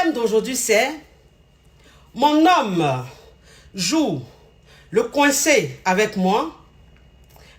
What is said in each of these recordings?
thème d'aujourd'hui, c'est mon homme joue le coincé avec moi,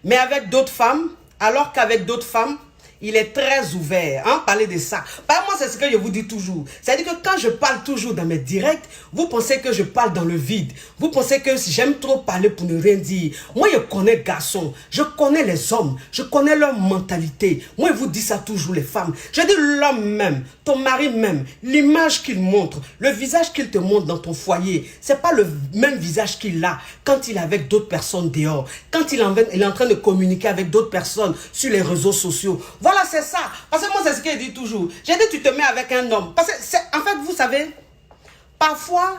mais avec d'autres femmes, alors qu'avec d'autres femmes, il est très ouvert. Hein? Parlez de ça. Moi, c'est ce que je vous dis toujours. C'est-à-dire que quand je parle toujours dans mes directs, vous pensez que je parle dans le vide. Vous pensez que j'aime trop parler pour ne rien dire. Moi, je connais les garçons. Je connais les hommes. Je connais leur mentalité. Moi, je vous dis ça toujours, les femmes. Je dis l'homme même, ton mari même, l'image qu'il montre, le visage qu'il te montre dans ton foyer, c'est pas le même visage qu'il a quand il est avec d'autres personnes dehors. Quand il est en train de communiquer avec d'autres personnes sur les réseaux sociaux. Voilà, c'est ça. Parce que moi, c'est ce qu'il dit toujours. J'ai dit, tu te mets avec un homme. Parce que, en fait, vous savez, parfois,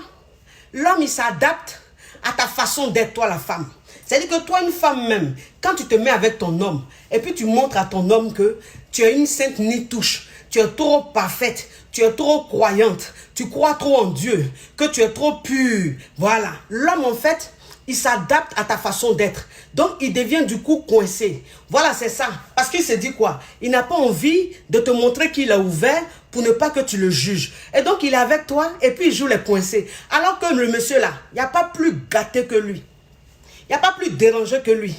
l'homme, il s'adapte à ta façon d'être, toi, la femme. C'est-à-dire que toi, une femme même, quand tu te mets avec ton homme, et puis tu montres à ton homme que tu es une sainte ni-touche, tu es trop parfaite, tu es trop croyante, tu crois trop en Dieu, que tu es trop pure. Voilà. L'homme, en fait, il s'adapte à ta façon d'être. Donc, il devient du coup coincé. Voilà, c'est ça. Parce qu'il se dit quoi? Il n'a pas envie de te montrer qu'il est ouvert pour ne pas que tu le juges. Et donc, il est avec toi et puis il joue les coincés. Alors que le monsieur là, il n'y a pas plus gâté que lui. Il n'y a pas plus dérangé que lui.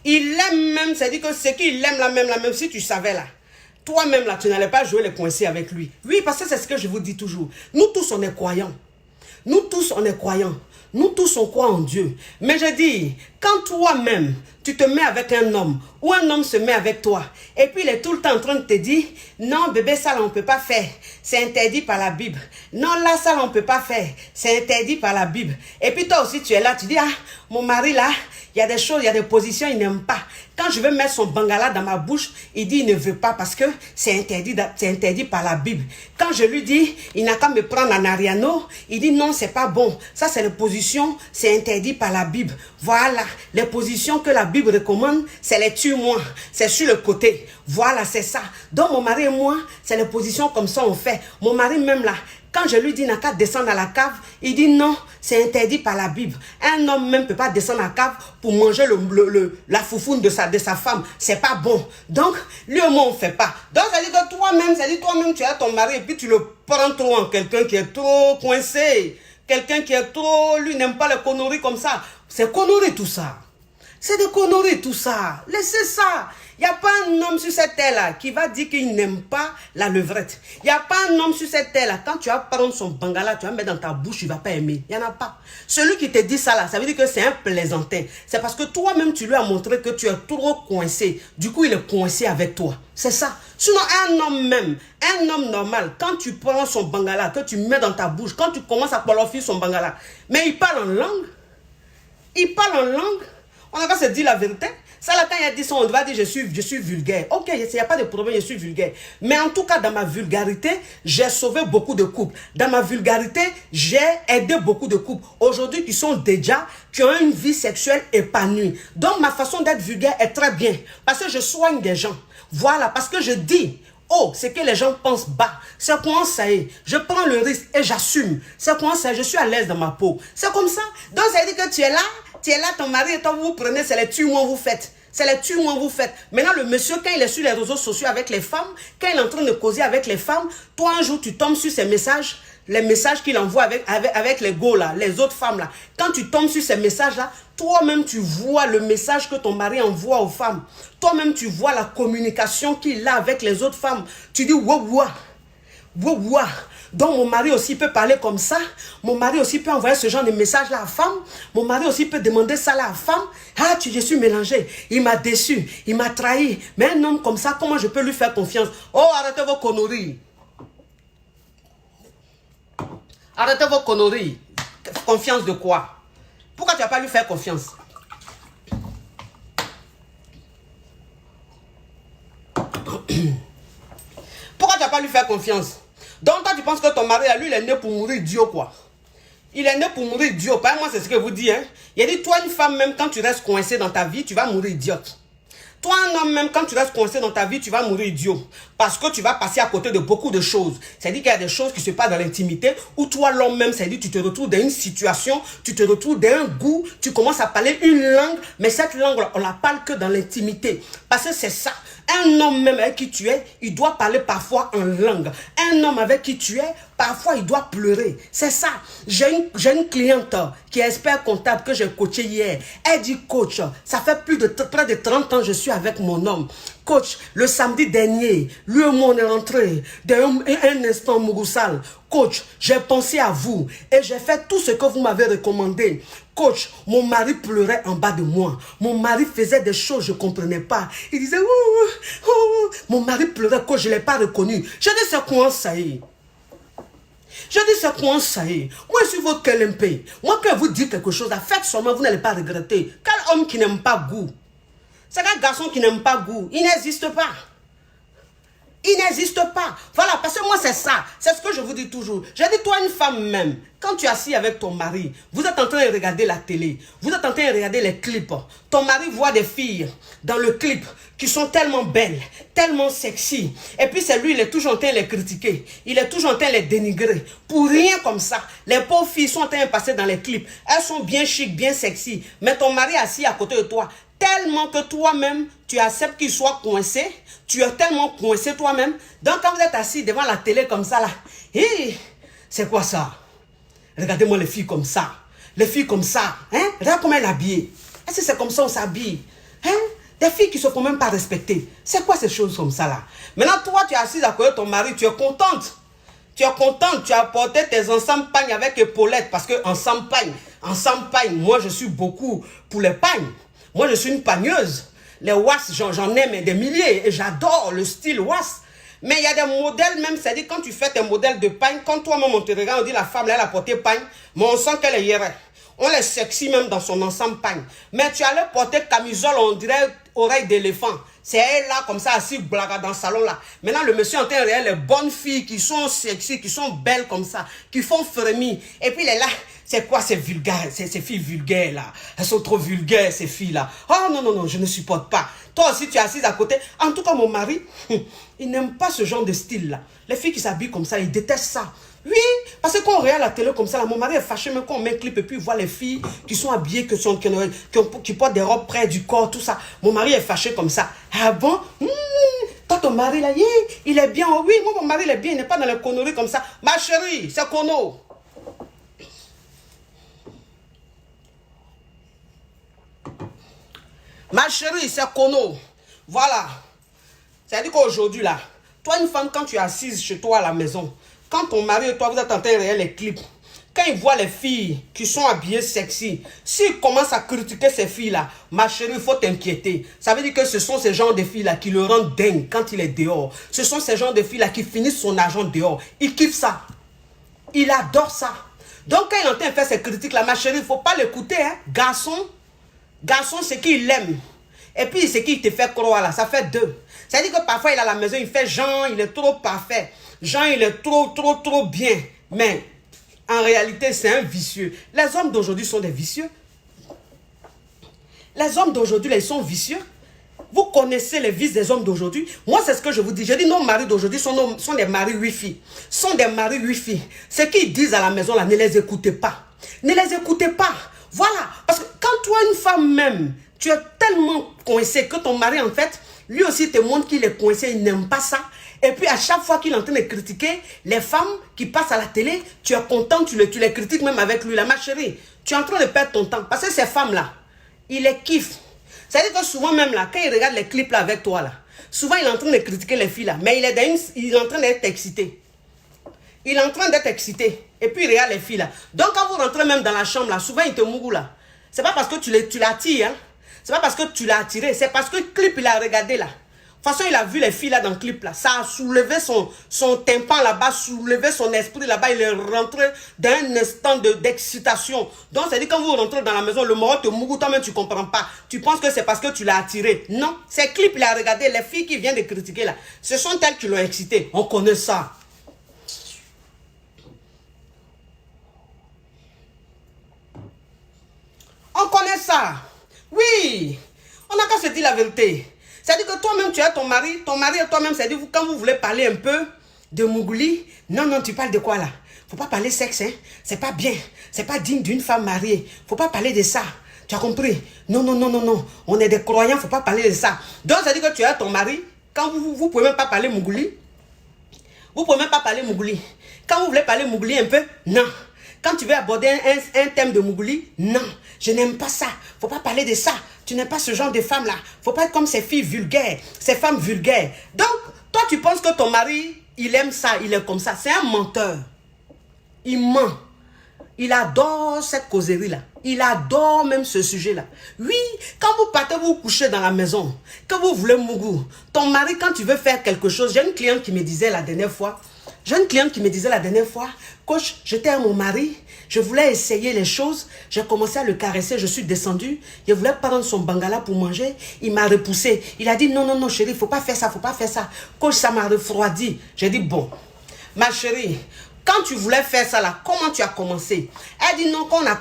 Il aime même, c'est-à-dire que ce qu'il aime là même, si tu savais là, toi-même là, tu n'allais pas jouer les coincés avec lui. Oui, parce que c'est ce que je vous dis toujours. Nous tous, on est croyants. Nous tous, on est croyants. Nous tous, on croit en Dieu. Mais je dis, quand toi-même, tu te mets avec un homme, ou un homme se met avec toi, et puis il est tout le temps en train de te dire, non, bébé, ça, là, on ne peut pas faire. C'est interdit par la Bible. Non, là, ça, là, on ne peut pas faire. C'est interdit par la Bible. Et puis toi aussi, tu es là, tu dis, ah, mon mari, là, il y a des choses, il y a des positions, il n'aime pas. Quand je veux mettre son bangala dans ma bouche, il dit, il ne veut pas parce que c'est interdit par la Bible. Quand je lui dis, il n'a qu'à me prendre en Ariano, il dit, non, c'est pas bon. Ça, c'est les positions, c'est interdit par la Bible. Voilà, les positions que la Bible recommande, c'est les tue-moi. C'est sur le côté. Voilà, c'est ça. Donc, mon mari et moi, c'est les positions comme ça on fait. Mon mari même là, quand je lui dis, n'a qu'à descendre à la cave, il dit non, c'est interdit par la Bible. Un homme même ne peut pas descendre à la cave pour manger la foufoune de sa femme. C'est pas bon. Donc, lui et moi, on ne fait pas. Donc, ça dit que toi-même, tu as ton mari et puis tu le prends trop en quelqu'un qui est trop coincé. Quelqu'un qui est trop, lui n'aime pas les conneries comme ça. C'est conneries tout ça. C'est des conneries tout ça. Laissez ça. Il n'y a pas un homme sur cette terre-là qui va dire qu'il n'aime pas la levrette. Il n'y a pas un homme sur cette terre-là. Quand tu vas prendre son bangala, tu vas mettre dans ta bouche, tu ne vas pas aimer. Il n'y en a pas. Celui qui te dit ça là, ça veut dire que c'est un plaisantin. C'est parce que toi-même, tu lui as montré que tu es trop coincé. Du coup, il est coincé avec toi. C'est ça. Sinon, un homme même, un homme normal, quand tu prends son bangala, que tu mets dans ta bouche, quand tu commences à parler son bangala, mais il parle en langue. Il parle en langue. On va se dire la vérité. Ça là, quand il a dit ça, on va dire je suis vulgaire. Ok, il n'y a pas de problème, je suis vulgaire. Mais en tout cas, dans ma vulgarité, j'ai sauvé beaucoup de couples. Dans ma vulgarité, j'ai aidé beaucoup de couples. Aujourd'hui, qui ont une vie sexuelle épanouie. Donc, ma façon d'être vulgaire est très bien. Parce que je soigne des gens. Voilà, parce que je dis, oh, c'est que les gens pensent bas. C'est quoi ça est? Je prends le risque et j'assume. C'est quoi ça? Je suis à l'aise dans ma peau. C'est comme ça. Donc, ça veut dire que tu es là, ton mari et toi, vous prenez, c'est les tues-moi, vous faites. C'est les tues-moi, vous faites. Maintenant, le monsieur, quand il est sur les réseaux sociaux avec les femmes, quand il est en train de causer avec les femmes, toi, un jour, tu tombes sur ces messages, les messages qu'il envoie avec les go là, les autres femmes là. Quand tu tombes sur ces messages-là, toi-même, tu vois le message que ton mari envoie aux femmes. Toi-même, tu vois la communication qu'il a avec les autres femmes. Tu dis, ouah. Donc, mon mari aussi peut parler comme ça. Mon mari aussi peut envoyer ce genre de message-là à la femme. Mon mari aussi peut demander ça à la femme. Ah, je suis mélangé. Il m'a déçu. Il m'a trahi. Mais un homme comme ça, comment je peux lui faire confiance? Oh, arrêtez vos conneries. Arrêtez vos conneries. Confiance de quoi? Pourquoi tu ne vas pas lui faire confiance? Pourquoi tu ne vas pas lui faire confiance? Donc toi tu penses que ton mari, lui, il est né pour mourir idiot quoi. Il est né pour mourir idiot. Pas moi, c'est ce que vous dites. Hein? Il a dit, toi une femme même, quand tu restes coincé dans ta vie, tu vas mourir idiote. Toi un homme même, quand tu restes coincé dans ta vie, tu vas mourir idiot. Parce que tu vas passer à côté de beaucoup de choses. C'est-à-dire qu'il y a des choses qui se passent dans l'intimité où toi, l'homme même, c'est-à-dire tu te retrouves dans une situation, tu te retrouves dans un goût, tu commences à parler une langue, mais cette langue-là, on la parle que dans l'intimité. Parce que c'est ça. Un homme même avec qui tu es, il doit parler parfois en langue. Un homme avec qui tu es, parfois il doit pleurer. C'est ça. J'ai une cliente qui est expert comptable que j'ai coaché hier. Elle dit, coach, ça fait près de 30 ans que je suis avec mon homme. Coach, le samedi dernier, lui et moi on est rentré d'un instant Mouroussal. Coach, j'ai pensé à vous et j'ai fait tout ce que vous m'avez recommandé. Coach, mon mari pleurait en bas de moi. Mon mari faisait des choses que je ne comprenais pas. Il disait, oh, oh. Mon mari pleurait, coach, je ne l'ai pas reconnu. Je dis, c'est quoi ça y est? Je dis, c'est quoi ça y est? Moi, je suis votre KLMP. Moi, quand vous dites quelque chose, faites seulement, vous n'allez pas regretter. Quel homme qui n'aime pas goût? C'est un garçon qui n'aime pas goût. Il n'existe pas. Il n'existe pas. Voilà, parce que moi, c'est ça. C'est ce que je vous dis toujours. Je dis, toi, une femme même, quand tu es assis avec ton mari, vous êtes en train de regarder la télé, vous êtes en train de regarder les clips. Ton mari voit des filles dans le clip qui sont tellement belles, tellement sexy. Et puis, c'est lui, il est toujours en train de les critiquer. Il est toujours en train de les dénigrer. Pour rien comme ça. Les pauvres filles sont en train de passer dans les clips. Elles sont bien chic, bien sexy. Mais ton mari est assis à côté de toi. Tellement que toi-même, tu acceptes qu'il soit coincé. Tu es tellement coincé toi-même. Donc, quand vous êtes assis devant la télé comme ça, là, c'est quoi ça? Regardez-moi les filles comme ça. Les filles comme ça. Hein? Regarde comment elles habillent. Est-ce que c'est comme ça on s'habille? Hein? Des filles qui ne se font même pas respecter. C'est quoi ces choses comme ça, là? Maintenant, toi, tu es assise à côté de ton mari. Tu es contente. Tu es contente. Tu as apporté tes ensembles pagnes avec épaulettes. Parce que ensemble pagne. Moi, je suis beaucoup pour les pagnes. Moi, je suis une pagneuse. Les was, j'en aime des milliers. Et j'adore le style was. Mais il y a des modèles même, c'est-à-dire quand tu fais tes modèles de pagne, quand toi-même on te regarde, on dit la femme, là, elle a porté pagne, mais on sent qu'elle est hier. On est sexy même dans son ensemble pagne. Mais tu allais porter camisole, on dirait oreille d'éléphant. C'est elle là, comme ça, assise blaga dans le salon là. Maintenant, le monsieur en train de regarder les bonnes filles qui sont sexy, qui sont belles comme ça, qui font frémir. Et puis il est là. C'est quoi ces vulgaires, ces filles vulgaires là? Elles sont trop vulgaires ces filles là. Oh non, non, non, je ne supporte pas. Toi aussi tu es assise à côté. En tout cas mon mari, il n'aime pas ce genre de style là. Les filles qui s'habillent comme ça, il déteste ça. Oui, parce que quand on regarde la télé comme ça, là, mon mari est fâché même quand on met un clip et puis il voit les filles qui sont habillées, qui portent des robes près du corps, tout ça. Mon mari est fâché comme ça. Ah bon? Toi ton mari là, il est bien. Oui, moi mon mari il est bien, il n'est pas dans les conneries comme ça. Ma chérie, c'est Kono. Ma chérie, c'est Kono. Voilà. C'est-à-dire qu'aujourd'hui, là, toi, une femme, quand tu es assise chez toi à la maison, quand ton mari et toi, vous êtes en train de regarder les clips, quand il voit les filles qui sont habillées sexy, s'il commence à critiquer ces filles-là, ma chérie, il faut t'inquiéter. Ça veut dire que ce sont ces genres de filles-là qui le rendent dingue quand il est dehors. Ce sont ces genres de filles-là qui finissent son argent dehors. Il kiffe ça. Il adore ça. Donc, quand il est en train de faire ces critiques-là, ma chérie, il ne faut pas l'écouter, hein. Garçon, c'est qu'il l'aime. Et puis, c'est qu'il te fait croire là. Ça fait deux. C'est-à-dire que parfois, il est à la maison, il fait Jean, il est trop parfait. Jean, il est trop bien. Mais, en réalité, c'est un vicieux. Les hommes d'aujourd'hui sont des vicieux. Les hommes d'aujourd'hui, ils sont vicieux. Vous connaissez les vices des hommes d'aujourd'hui. Moi, c'est ce que je vous dis. Je dis, nos maris d'aujourd'hui sont des maris wifi. Sont des maris wifi. Ce qu'ils disent à la maison, là, ne les écoutez pas. Ne les écoutez pas. Voilà. Parce que quand toi, une femme même, tu es tellement coincé que ton mari, en fait, lui aussi te montre qu'il est coincé, il n'aime pas ça. Et puis, à chaque fois qu'il est en train de critiquer les femmes qui passent à la télé, tu es content, tu les critiques même avec lui. Là, ma chérie, tu es en train de perdre ton temps. Parce que ces femmes-là, il les kiffe. C'est-à-dire que souvent même là, quand il regarde les clips là avec toi là, souvent il est en train de critiquer les filles là, mais il est en train d'être excité. Il est en train d'être excité. Et puis il regarde les filles là. Donc quand vous rentrez même dans la chambre là, souvent il te mourou là. C'est pas parce que tu l'attires, hein. C'est pas parce que tu l'as attiré, c'est parce que le clip il a regardé là. De toute façon, il a vu les filles là dans le clip là. Ça a soulevé son tympan là-bas, soulevé son esprit là-bas. Il est rentré dans un instant d'excitation. Donc, c'est-à-dire quand vous rentrez dans la maison, le mort te mourou, toi-même tu ne comprends pas. Tu penses que c'est parce que tu l'as attiré. Non, ces clips, il a regardé. Les filles qui viennent de critiquer là, ce sont elles qui l'ont excité. On connaît ça. On connaît ça. Oui. On n'a qu'à se dire la vérité. C'est-à-dire que toi-même, tu as ton mari et toi-même, c'est-à-dire quand vous voulez parler un peu de Mougouli, non, non, tu parles de quoi là? Faut pas parler sexe, hein? C'est pas bien, c'est pas digne d'une femme mariée. Faut pas parler de ça. Tu as compris? Non, non, non, non, non. On est des croyants, faut pas parler de ça. Donc, ça dit que tu as ton mari, quand vous pouvez même pas parler Mougouli. Vous pouvez même pas parler Mougouli. Quand vous voulez parler Mougouli un peu, non. Quand tu veux aborder un thème de Mougouli, non. Je n'aime pas ça. Faut pas parler de ça. Tu n'aimes pas ce genre de femme-là. Faut pas être comme ces filles vulgaires, ces femmes vulgaires. Donc, toi, tu penses que ton mari, il aime ça, il est comme ça. C'est un menteur. Il ment. Il adore cette causerie-là. Il adore même ce sujet-là. Oui, quand vous partez vous coucher dans la maison, que vous voulez Mougou, ton mari, quand tu veux faire quelque chose, j'ai une cliente qui me disait la dernière fois, coach, j'étais à mon mari, je voulais essayer les choses, j'ai commencé à le caresser, je suis descendue, je voulais prendre son bangala pour manger, il m'a repoussé. Il a dit non, non, non chérie, faut pas faire ça, faut pas faire ça. Coach, ça m'a refroidi. J'ai dit bon, ma chérie, quand tu voulais faire ça là, comment tu as commencé? Elle dit non, quand on a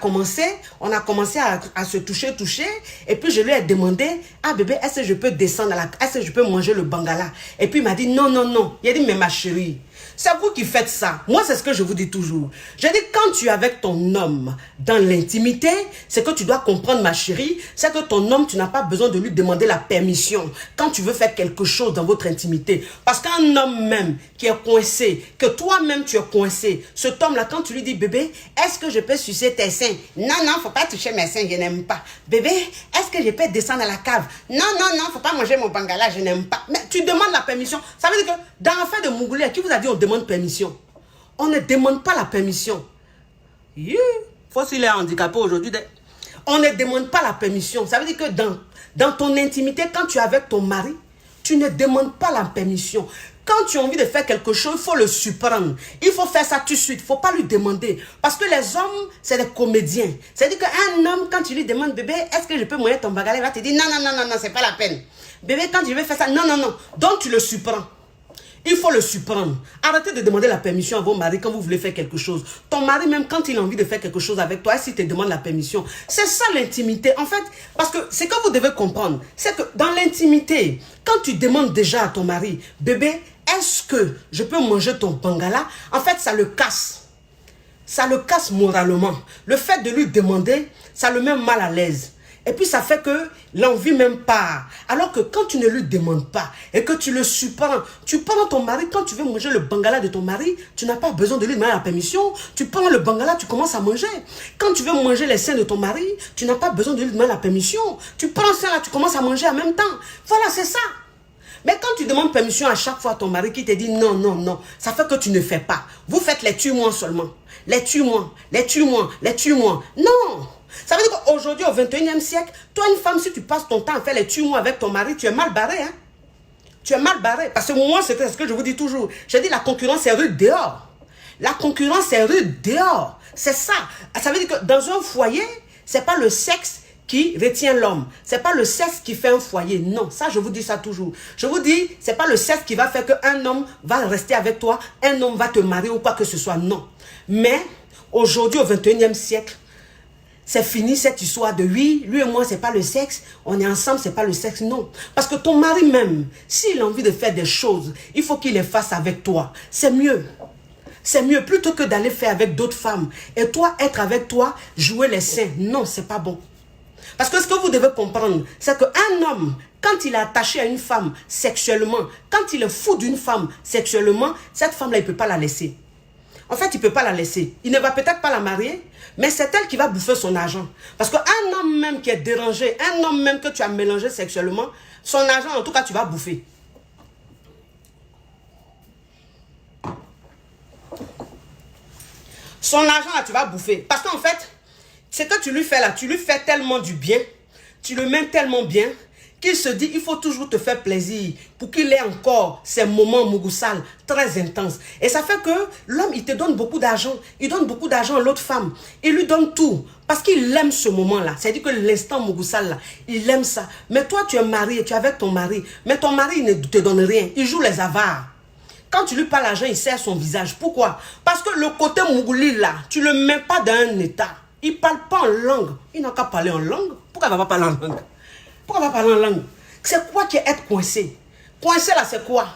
commencé à se toucher, et puis je lui ai demandé, ah bébé, est-ce que je peux descendre est-ce que je peux manger le bangala? Et puis il m'a dit non, non, non. Il a dit mais ma chérie, c'est vous qui faites ça. Moi, c'est ce que je vous dis toujours. Je dis, quand tu es avec ton homme dans l'intimité, c'est que tu dois comprendre, ma chérie, c'est que ton homme, tu n'as pas besoin de lui demander la permission quand tu veux faire quelque chose dans votre intimité. Parce qu'un homme même qui est coincé, que toi-même tu es coincé, cet homme-là, quand tu lui dis, bébé, est-ce que je peux sucer tes seins? Non, non, faut pas toucher mes seins, je n'aime pas. Bébé, est-ce que je peux descendre à la cave? Non, non, non, faut pas manger mon bangala, je n'aime pas. Mais tu demandes la permission. Ça veut dire que dans l'affaire de Mougouli, qui vous a dit on demande permission? On ne demande pas la permission. Faut s'il est handicapé aujourd'hui. On ne demande pas la permission. Ça veut dire que dans ton intimité, quand tu es avec ton mari, tu ne demandes pas la permission. Quand tu as envie de faire quelque chose, il faut le surprendre. Il faut faire ça tout de suite. Il ne faut pas lui demander. Parce que les hommes, c'est des comédiens. C'est-à-dire qu'un homme, quand tu lui demandes, bébé, est-ce que je peux manger ton bagage? Il va te dire, non, non, non, non, non, c'est pas la peine. Bébé, quand tu veux faire ça, non, non, non. Donc tu le surprends. Il faut le surprendre. Arrêtez de demander la permission à vos maris quand vous voulez faire quelque chose. Ton mari, même quand il a envie de faire quelque chose avec toi, s'il te demande la permission, c'est ça l'intimité. En fait, parce que ce que vous devez comprendre, c'est que dans l'intimité, quand tu demandes déjà à ton mari, bébé, est-ce que je peux manger ton bangala? En fait, ça le casse. Ça le casse moralement. Le fait de lui demander, ça le met mal à l'aise. Et puis ça fait que l'envie même part. Alors que quand tu ne lui demandes pas et que tu le surprends, tu prends ton mari, quand tu veux manger le bangala de ton mari, tu n'as pas besoin de lui demander la permission. Tu prends le bangala, tu commences à manger. Quand tu veux manger les seins de ton mari, tu n'as pas besoin de lui demander la permission. Tu prends ça là, tu commences à manger en même temps. Voilà, c'est ça. Mais quand tu demandes permission à chaque fois à ton mari qui te dit non, non, non, ça fait que tu ne fais pas. Vous faites les tue-moi seulement. Les tue-moi, les tue-moi, les tue-moi. Non! Ça veut dire qu'aujourd'hui, au 21e siècle, toi, une femme, si tu passes ton temps à faire les tue-moi avec ton mari, tu es mal barré. Hein? Tu es mal barré. Parce que moi, c'est ce que je vous dis toujours. Je dis la concurrence est rude dehors. La concurrence est rude dehors. C'est ça. Ça veut dire que dans un foyer, ce n'est pas le sexe qui retient l'homme. Ce n'est pas le sexe qui fait un foyer. Non, ça, je vous dis ça toujours. Je vous dis, ce n'est pas le sexe qui va faire qu'un homme va rester avec toi, un homme va te marier ou quoi que ce soit. Non. Mais aujourd'hui, au 21e siècle, c'est fini cette histoire de oui, lui et moi, c'est pas le sexe, on est ensemble, c'est pas le sexe, non. Parce que ton mari même, s'il a envie de faire des choses, il faut qu'il les fasse avec toi. C'est mieux. C'est mieux plutôt que d'aller faire avec d'autres femmes. Et toi, être avec toi, jouer les seins. Non, c'est pas bon. Parce que ce que vous devez comprendre, c'est qu'un homme, quand il est attaché à une femme sexuellement, quand il est fou d'une femme sexuellement, cette femme-là, il ne peut pas la laisser. En fait, il ne peut pas la laisser. Il ne va peut-être pas la marier, mais c'est elle qui va bouffer son argent. Parce qu'un homme même qui est dérangé, un homme même que tu as mélangé sexuellement, son argent, en tout cas, tu vas bouffer. Son argent, là, tu vas bouffer. Parce qu'en fait, ce que tu lui fais là, tu lui fais tellement du bien, tu le mets tellement bien, qu'il se dit, il faut toujours te faire plaisir pour qu'il ait encore ces moments mougoussal très intenses. Et ça fait que l'homme, il te donne beaucoup d'argent. Il donne beaucoup d'argent à l'autre femme. Il lui donne tout. Parce qu'il aime ce moment-là. C'est-à-dire que l'instant mougoussal là, il aime ça. Mais toi, tu es marié, tu es avec ton mari. Mais ton mari, il ne te donne rien. Il joue les avares. Quand tu lui parles l'argent, il serre son visage. Pourquoi? Parce que le côté mougouli là, tu ne le mets pas dans un état. Il ne parle pas en langue. Il n'a qu'à parler en langue. Pourquoi il ne va pas parler en langue? Pourquoi on va parler en langue? C'est quoi qui est être coincé? Coincé là, c'est quoi?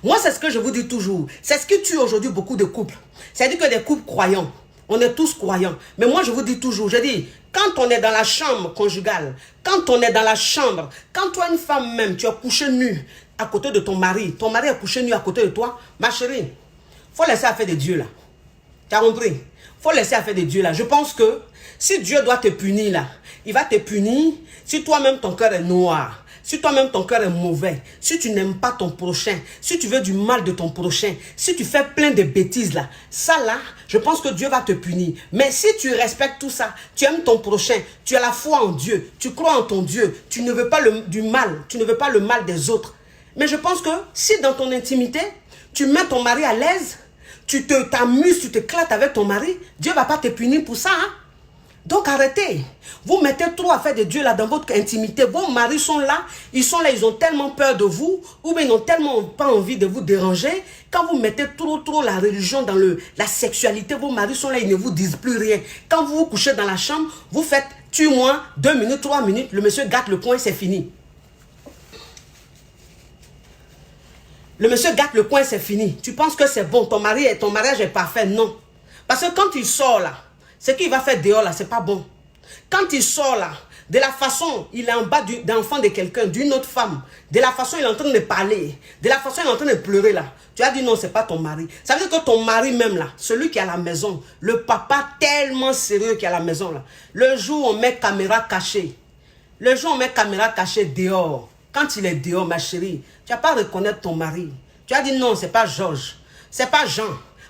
Moi, c'est ce que je vous dis toujours. C'est ce qui tue aujourd'hui beaucoup de couples. C'est-à-dire que des couples croyants, on est tous croyants. Mais moi, je vous dis toujours, je dis, quand on est dans la chambre conjugale, quand on est dans la chambre, quand toi, une femme même, tu es couché nu à côté de ton mari est couché nu à côté de toi, ma chérie, faut laisser affaire de Dieu là. Tu as compris? Faut laisser affaire de Dieu là. Je pense que si Dieu doit te punir là, il va te punir si toi-même ton cœur est noir. Si toi-même ton cœur est mauvais, si tu n'aimes pas ton prochain, si tu veux du mal de ton prochain, si tu fais plein de bêtises là, ça là, je pense que Dieu va te punir. Mais si tu respectes tout ça, tu aimes ton prochain, tu as la foi en Dieu, tu crois en ton Dieu, tu ne veux pas du mal, tu ne veux pas le mal des autres. Mais je pense que si dans ton intimité, tu mets ton mari à l'aise, tu t'amuses, tu t'éclates avec ton mari, Dieu ne va pas te punir pour ça, hein? Donc arrêtez. Vous mettez trop à faire de Dieu là dans votre intimité. Vos maris sont là, ils ont tellement peur de vous, ou bien ils n'ont tellement pas envie de vous déranger. Quand vous mettez trop la religion dans la sexualité, vos maris sont là, ils ne vous disent plus rien. Quand vous vous couchez dans la chambre, vous faites tue-moi, 2 minutes, 3 minutes, le monsieur gâte le coin, c'est fini. Le monsieur gâte le coin, c'est fini. Tu penses que c'est bon, ton mariage est parfait? Non. Parce que quand il sort là, ce qu'il va faire dehors là, c'est pas bon. Quand il sort là, de la façon, il est en bas d'enfant de quelqu'un, d'une autre femme, de la façon il est en train de parler, de la façon il est en train de pleurer là, tu as dit non, c'est pas ton mari. Ça veut dire que ton mari même là, celui qui est à la maison, le papa tellement sérieux qui est à la maison là, le jour où on met caméra cachée, le jour où on met caméra cachée dehors, quand il est dehors ma chérie, tu vas pas reconnaître ton mari. Tu as dit non, c'est pas Georges, c'est pas Jean.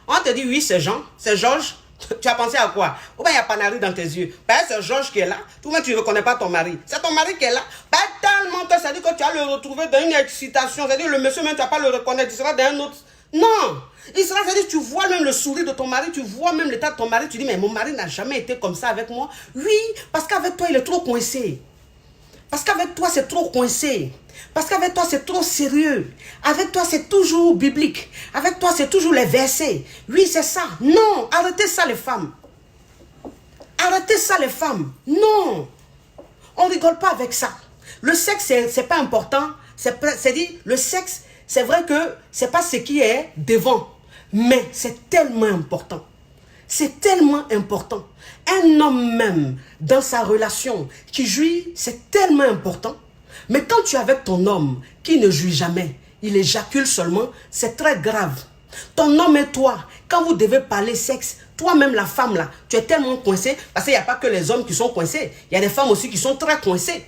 On te dit oui, c'est Jean, c'est Georges. Tu as pensé à quoi? Ou bien il y a Panari dans tes yeux. Ben, c'est Georges qui est là. Toi-même, tu ne reconnais pas ton mari. C'est ton mari qui est là. Ben, tellement que ça dit que tu vas le retrouver dans une excitation. C'est-à-dire le monsieur même, tu ne vas pas le reconnaître. Il sera dans un autre. Non! Il sera, c'est-à-dire tu vois même le sourire de ton mari. Tu vois même l'état de ton mari. Tu dis, mais mon mari n'a jamais été comme ça avec moi. Oui, parce qu'avec toi, il est trop coincé. Parce qu'avec toi, c'est trop coincé. Parce qu'avec toi, c'est trop sérieux. Avec toi, c'est toujours biblique. Avec toi, c'est toujours les versets. Oui, c'est ça. Non, arrêtez ça, les femmes. Arrêtez ça, les femmes. Non. On ne rigole pas avec ça. Le sexe, c'est pas important. C'est-à-dire, le sexe, c'est vrai que c'est pas ce qui est devant. Mais c'est tellement important. C'est tellement important. Un homme même, dans sa relation, qui jouit, c'est tellement important. Mais quand tu es avec ton homme, qui ne jouit jamais, il éjacule seulement, c'est très grave. Ton homme et toi, quand vous devez parler sexe, toi-même la femme là, tu es tellement coincé, parce qu'il n'y a pas que les hommes qui sont coincés. Il y a des femmes aussi qui sont très coincées.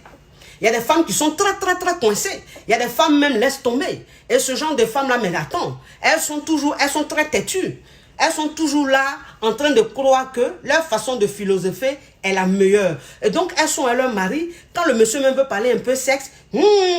Il y a des femmes qui sont très coincées. Il y a des femmes même laissent tomber. Et ce genre de femmes là, mais attends, elles sont très têtues. Elles sont toujours là en train de croire que leur façon de philosopher est la meilleure. Et donc, elles sont à leur mari. Quand le monsieur même veut parler un peu sexe,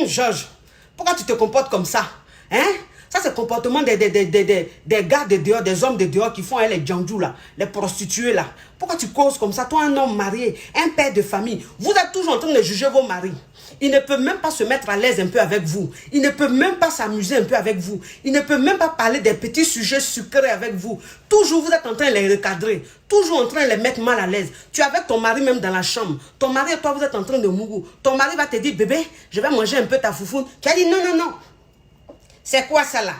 Georges, pourquoi tu te comportes comme ça? Hein? Ça, c'est le comportement des gars de dehors, des hommes de dehors qui font les djandjous là, les prostituées là. Pourquoi tu causes comme ça? Toi, un homme marié, un père de famille, vous êtes toujours en train de juger vos maris. Il ne peut même pas se mettre à l'aise un peu avec vous. Il ne peut même pas s'amuser un peu avec vous. Il ne peut même pas parler des petits sujets sucrés avec vous. Toujours, vous êtes en train de les recadrer. Toujours en train de les mettre mal à l'aise. Tu es avec ton mari même dans la chambre. Ton mari et toi, vous êtes en train de mourir. Ton mari va te dire, bébé, je vais manger un peu ta foufoune. Tu as dit, non, non, non. C'est quoi ça là?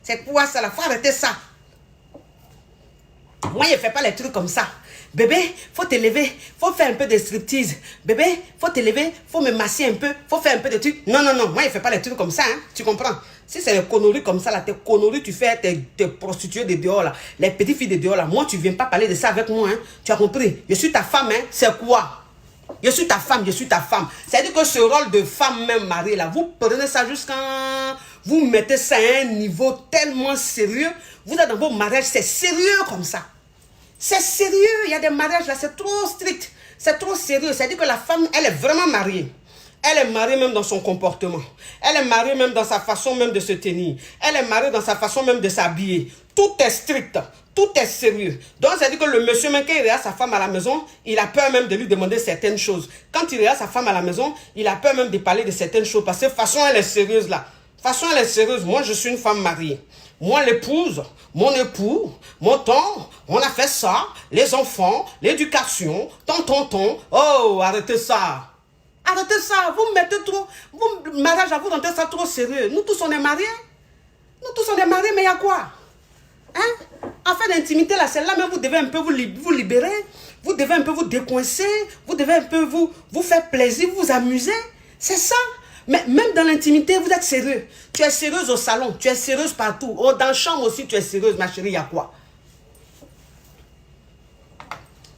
C'est quoi ça là? Faut arrêter ça. Moi, je ne fais pas les trucs comme ça. Bébé, faut te lever, faut faire un peu de striptease. Bébé, faut te lever, faut me masser un peu, faut faire un peu de trucs. Non, non, non, moi, je ne fais pas les trucs comme ça, hein. Tu comprends? Si c'est les conneries comme ça, là, tes conneries, tu fais tes prostituées de dehors, là, les petites filles de dehors, là, moi, tu ne viens pas parler de ça avec moi, hein. Tu as compris? Je suis ta femme, hein. C'est quoi? Je suis ta femme, je suis ta femme. C'est-à-dire que ce rôle de femme même mariée, là, vous prenez ça jusqu'à... Vous mettez ça à un niveau tellement sérieux. Vous êtes dans vos mariages, c'est sérieux comme ça. C'est sérieux, il y a des mariages là, c'est trop strict, c'est trop sérieux. C'est-à-dire que la femme, elle est vraiment mariée. Elle est mariée même dans son comportement. Elle est mariée même dans sa façon même de se tenir. Elle est mariée dans sa façon même de s'habiller. Tout est strict, tout est sérieux. Donc, c'est-à-dire que le monsieur, même quand il regarde sa femme à la maison, il a peur même de lui demander certaines choses. Quand il regarde sa femme à la maison, il a peur même de parler de certaines choses. Parce que de toute façon, elle est sérieuse là. De toute façon, elle est sérieuse. Moi, je suis une femme mariée. Moi, l'épouse, mon époux, mon temps, on a fait ça, les enfants, l'éducation, ton. Oh, arrêtez ça. Arrêtez ça. Vous mettez trop... Vous, mariage à vous, rendez ça trop sérieux. Nous tous, on est mariés. Nous tous, on est mariés, mais il y a quoi? Hein? Affaire d'intimité, là, celle-là, mais vous devez un peu vous libérer. Vous devez un peu vous décoincer. Vous devez un peu vous faire plaisir, vous amuser. C'est ça. Mais même dans l'intimité, vous êtes sérieux. Tu es sérieuse au salon. Tu es sérieuse partout. Oh, dans la chambre aussi, tu es sérieuse, ma chérie. Il y a quoi?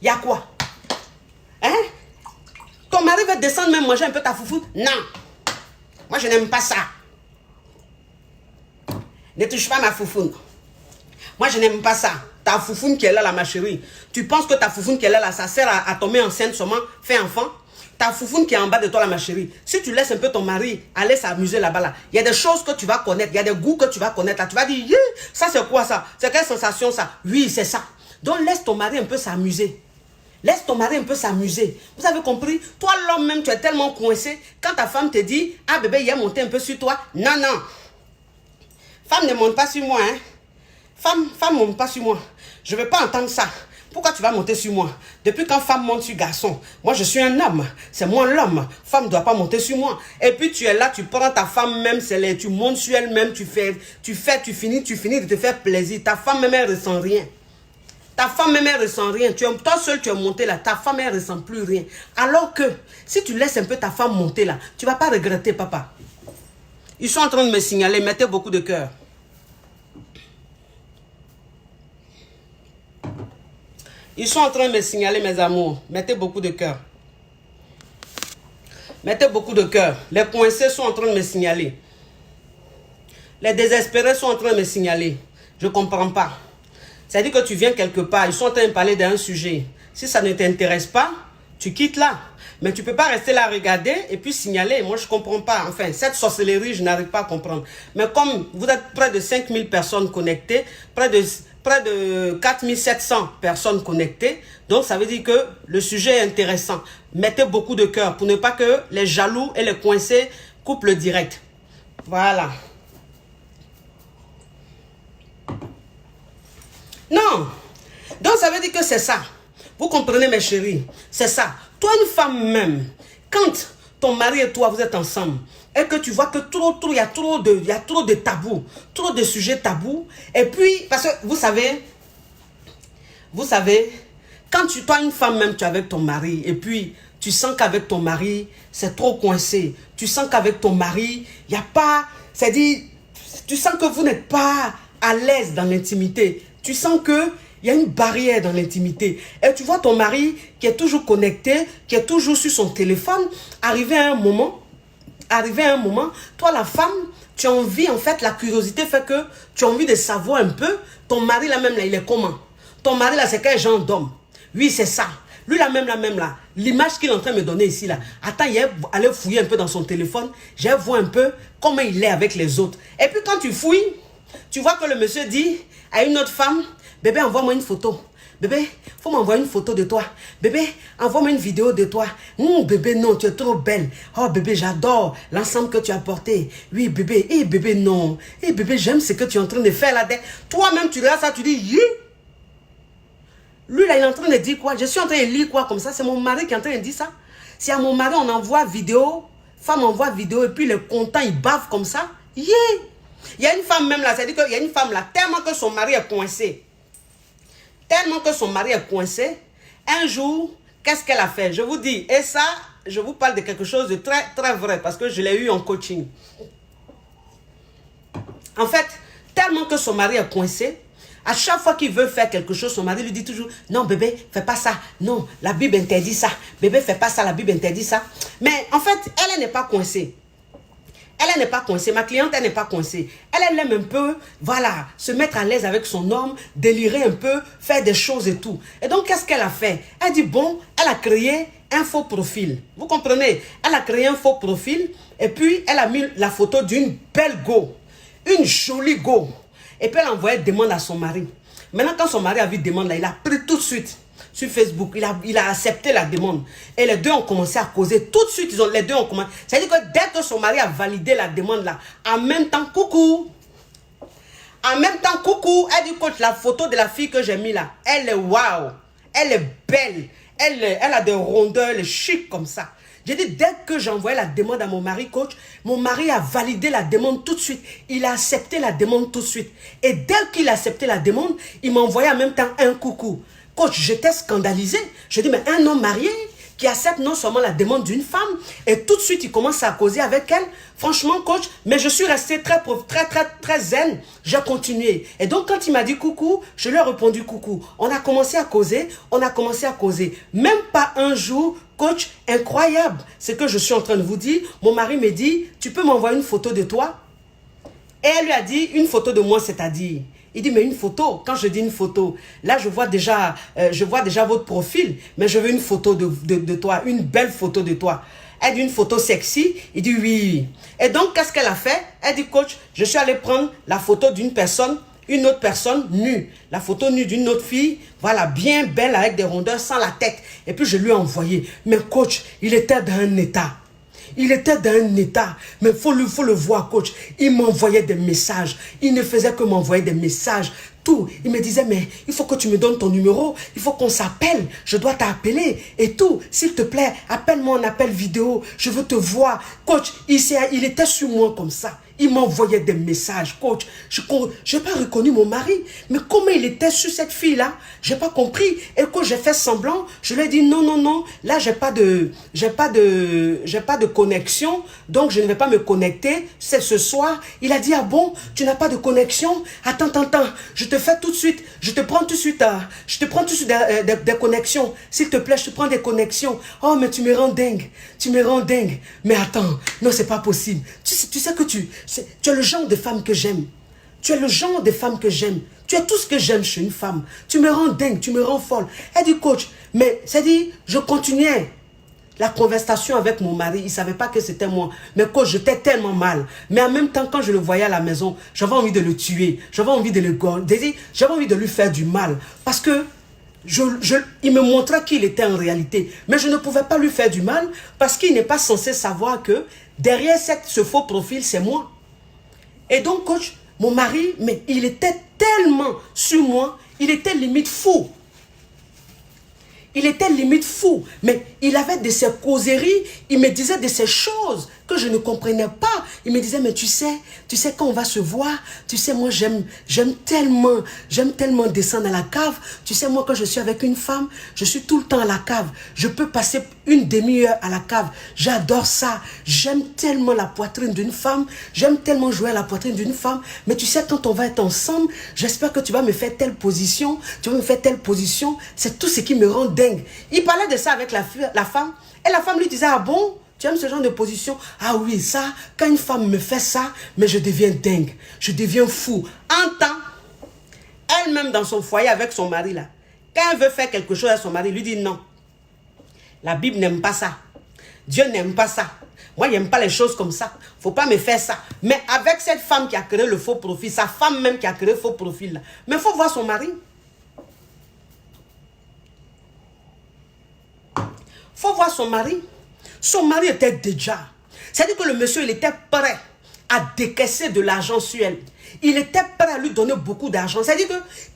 Il y a quoi? Hein? Ton mari va descendre même manger un peu ta foufou? Non. Moi, je n'aime pas ça. Ne touche pas ma foufoune. Moi, je n'aime pas ça. Ta foufoune qui est là, ma chérie. Tu penses que ta foufoune qui est là, ça sert à tomber enceinte seulement, faire enfant? Ta foufoune qui est en bas de toi, ma chérie. Si tu laisses un peu ton mari aller s'amuser là-bas, là, il y a des choses que tu vas connaître. Il y a des goûts que tu vas connaître. Là. Tu vas dire, yeah, ça c'est quoi ça? C'est quelle sensation ça? Oui, c'est ça. Donc, laisse ton mari un peu s'amuser. Laisse ton mari un peu s'amuser. Vous avez compris? Toi, l'homme même, tu es tellement coincé. Quand ta femme te dit, ah bébé, il a monté un peu sur toi. Non, non. Femme ne monte pas sur moi, hein. Femme ne monte pas sur moi. Je ne veux pas entendre ça. Pourquoi tu vas monter sur moi? Depuis quand femme monte sur garçon? Moi, je suis un homme. C'est moi l'homme. Femme ne doit pas monter sur moi. Et puis, tu es là, tu prends ta femme même, tu montes sur elle-même, tu finis de te faire plaisir. Ta femme même, elle ne ressent rien. Ta femme même, elle ne ressent rien. Toi seul, tu es monté là. Ta femme, elle ne ressent plus rien. Alors que, si tu laisses un peu ta femme monter là, tu ne vas pas regretter, papa. Ils sont en train de me signaler. Mettez beaucoup de cœur. Ils sont en train de me signaler, mes amours. Mettez beaucoup de cœur. Mettez beaucoup de cœur. Les coincés sont en train de me signaler. Les désespérés sont en train de me signaler. Je ne comprends pas. C'est-à-dire que tu viens quelque part. Ils sont en train de parler d'un sujet. Si ça ne t'intéresse pas, tu quittes là. Mais tu ne peux pas rester là à regarder et puis signaler. Moi, je ne comprends pas. Enfin, cette sorcellerie, je n'arrive pas à comprendre. Mais comme vous êtes près de 5000 personnes connectées, près de 4700 personnes connectées, donc ça veut dire que le sujet est intéressant. Mettez beaucoup de cœur pour ne pas que les jaloux et les coincés coupent le direct. Voilà. Non. Donc ça veut dire que c'est ça. Vous comprenez, mes chéris? C'est ça. Toi, une femme même, quand ton mari et toi, vous êtes ensemble, et que tu vois que il y a trop de tabous, trop de sujets tabous, et puis, parce que vous savez, quand toi, une femme même, tu es avec ton mari, et puis, tu sens qu'avec ton mari, c'est trop coincé, tu sens qu'avec ton mari, il n'y a pas, c'est-à-dire, tu sens que vous n'êtes pas à l'aise dans l'intimité, tu sens que il y a une barrière dans l'intimité. Et tu vois ton mari qui est toujours connecté, qui est toujours sur son téléphone, arrivé à un moment, toi la femme, tu as envie, en fait, la curiosité fait que tu as envie de savoir un peu, ton mari là même là, il est comment? Ton mari là, c'est quel genre d'homme? Oui, c'est ça. Lui là même là, l'image qu'il est en train de me donner ici là, attends, il est allé fouiller un peu dans son téléphone, j'ai vu un peu comment il est avec les autres. Et puis quand tu fouilles, tu vois que le monsieur dit à une autre femme, bébé, envoie-moi une photo. Bébé, faut m'envoyer une photo de toi. Bébé, envoie-moi une vidéo de toi. Bébé, non, tu es trop belle. Oh, bébé, j'adore l'ensemble que tu as porté. Oui, bébé. Eh, bébé, non. Eh, bébé, j'aime ce que tu es en train de faire là. Toi-même, tu regardes ça, tu dis, yi. Lui, là, il est en train de dire quoi? Je suis en train de lire quoi comme ça? C'est mon mari qui est en train de dire ça. Si à mon mari, on envoie vidéo, femme envoie vidéo, et puis il est content, il bave comme ça. Yi. Il y a une femme même là, c'est-à-dire qu'il y a une femme là, tellement que son mari est coincé. Tellement que son mari est coincé, un jour, qu'est-ce qu'elle a fait? Je vous dis, et ça, je vous parle de quelque chose de très, très vrai, parce que je l'ai eu en coaching. En fait, tellement que son mari est coincé, à chaque fois qu'il veut faire quelque chose, son mari lui dit toujours, non bébé, fais pas ça, non, la Bible interdit ça, bébé, fais pas ça, la Bible interdit ça. Mais en fait, elle n'est pas coincée. Elle n'est pas coincée. Ma cliente, elle n'est pas coincée. Elle aime un peu, voilà, se mettre à l'aise avec son homme, délirer un peu, faire des choses et tout. Et donc, qu'est-ce qu'elle a fait? Elle dit, bon, elle a créé un faux profil. Vous comprenez? Elle a créé un faux profil et puis elle a mis la photo d'une belle go. Une jolie go. Et puis elle a envoyé une demande à son mari. Maintenant, quand son mari a vu la demande, là, il a pris tout de suite sur Facebook, il a accepté la demande. Et les deux ont commencé à causer. Tout de suite, les deux ont commencé. C'est-à-dire que dès que son mari a validé la demande là, en même temps, coucou. En même temps, coucou. Elle dit, coach, la photo de la fille que j'ai mis là, elle est waouh. Elle est belle. Elle a des rondeurs, elle est chic comme ça. J'ai dit, dès que j'ai envoyé la demande à mon mari, coach, mon mari a validé la demande tout de suite. Il a accepté la demande tout de suite. Et dès qu'il a accepté la demande, il m'a envoyé en même temps un coucou. Coach, j'étais scandalisé. Je dis, mais un homme marié qui accepte non seulement la demande d'une femme, et tout de suite, il commence à causer avec elle. Franchement, coach, mais je suis resté très zen. J'ai continué. Et donc, quand il m'a dit coucou, je lui ai répondu coucou. On a commencé à causer, Même pas un jour, coach, incroyable. C'est que je suis en train de vous dire, mon mari me dit, tu peux m'envoyer une photo de toi? Et elle lui a dit, une photo de moi, c'est-à-dire... Il dit, mais une photo, quand je dis une photo, là, je vois déjà votre profil, mais je veux une photo de toi, une belle photo de toi. Elle dit, une photo sexy. Il dit, oui. Et donc, qu'est-ce qu'elle a fait? Elle dit, coach, je suis allé prendre la photo d'une personne, une autre personne nue. La photo nue d'une autre fille, voilà, bien belle, avec des rondeurs, sans la tête. Et puis, je lui ai envoyé. Mais coach, il était dans un état. Il était dans un état, mais faut le voir, coach. Il m'envoyait des messages. Il ne faisait que m'envoyer des messages. Tout. Il me disait, mais il faut que tu me donnes ton numéro. Il faut qu'on s'appelle. Je dois t'appeler. Et tout. S'il te plaît, appelle-moi en appel vidéo. Je veux te voir. Coach, il était sur moi comme ça. Il m'envoyait des messages, coach. Je n'ai pas reconnu mon mari. Mais comment il était sur cette fille-là? Je n'ai pas compris. Et quand j'ai fait semblant, je lui ai dit non, non, non. Là, j'ai pas de connexion. Donc, je ne vais pas me connecter. C'est ce soir. Il a dit, ah bon, tu n'as pas de connexion? Attends. Je te fais tout de suite. Je te prends tout de suite des connexions. S'il te plaît, je te prends des connexions. Oh, mais tu me rends dingue. Mais attends. Non, c'est pas possible. Tu sais que tu es le genre de femme que j'aime. Tu es tout ce que j'aime chez une femme. Tu me rends dingue, tu me rends folle. Elle dit, coach, mais c'est dit, je continuais la conversation avec mon mari. Il ne savait pas que c'était moi. Mais coach, j'étais tellement mal. Mais en même temps, quand je le voyais à la maison, j'avais envie de le tuer. J'avais envie de le gorger. J'avais envie de lui faire du mal. Parce que il me montrait qui il était en réalité. Mais je ne pouvais pas lui faire du mal parce qu'il n'est pas censé savoir que derrière ce faux profil, c'est moi. Et donc, coach, mon mari, mais il était tellement sur moi, il était limite fou. Mais il avait de ces causeries, il me disait de ces choses que je ne comprenais pas. Il me disait, mais tu sais quand on va se voir, tu sais, moi j'aime tellement descendre à la cave. Tu sais, moi quand je suis avec une femme, je suis tout le temps à la cave. Je peux passer une demi-heure à la cave. J'adore ça. J'aime tellement la poitrine d'une femme. J'aime tellement jouer à la poitrine d'une femme. Mais tu sais, quand on va être ensemble, j'espère que tu vas me faire telle position. C'est tout ce qui me rend dingue. Il parlait de ça avec la femme. Et la femme lui disait, ah bon? Tu aimes ce genre de position? Ah oui, ça, quand une femme me fait ça, mais je deviens dingue. Je deviens fou. En temps, elle-même dans son foyer avec son mari là, quand elle veut faire quelque chose à son mari, lui dit non. La Bible n'aime pas ça. Dieu n'aime pas ça. Moi, il n'aime pas les choses comme ça. Il ne faut pas me faire ça. Mais avec cette femme qui a créé le faux profil, sa femme même qui a créé le faux profil là, mais il faut voir son mari. Faut voir son mari. Son mari était déjà. C'est-à-dire que le monsieur, il était prêt à décaisser de l'argent sur elle. Il était prêt à lui donner beaucoup d'argent. C'est-à-dire que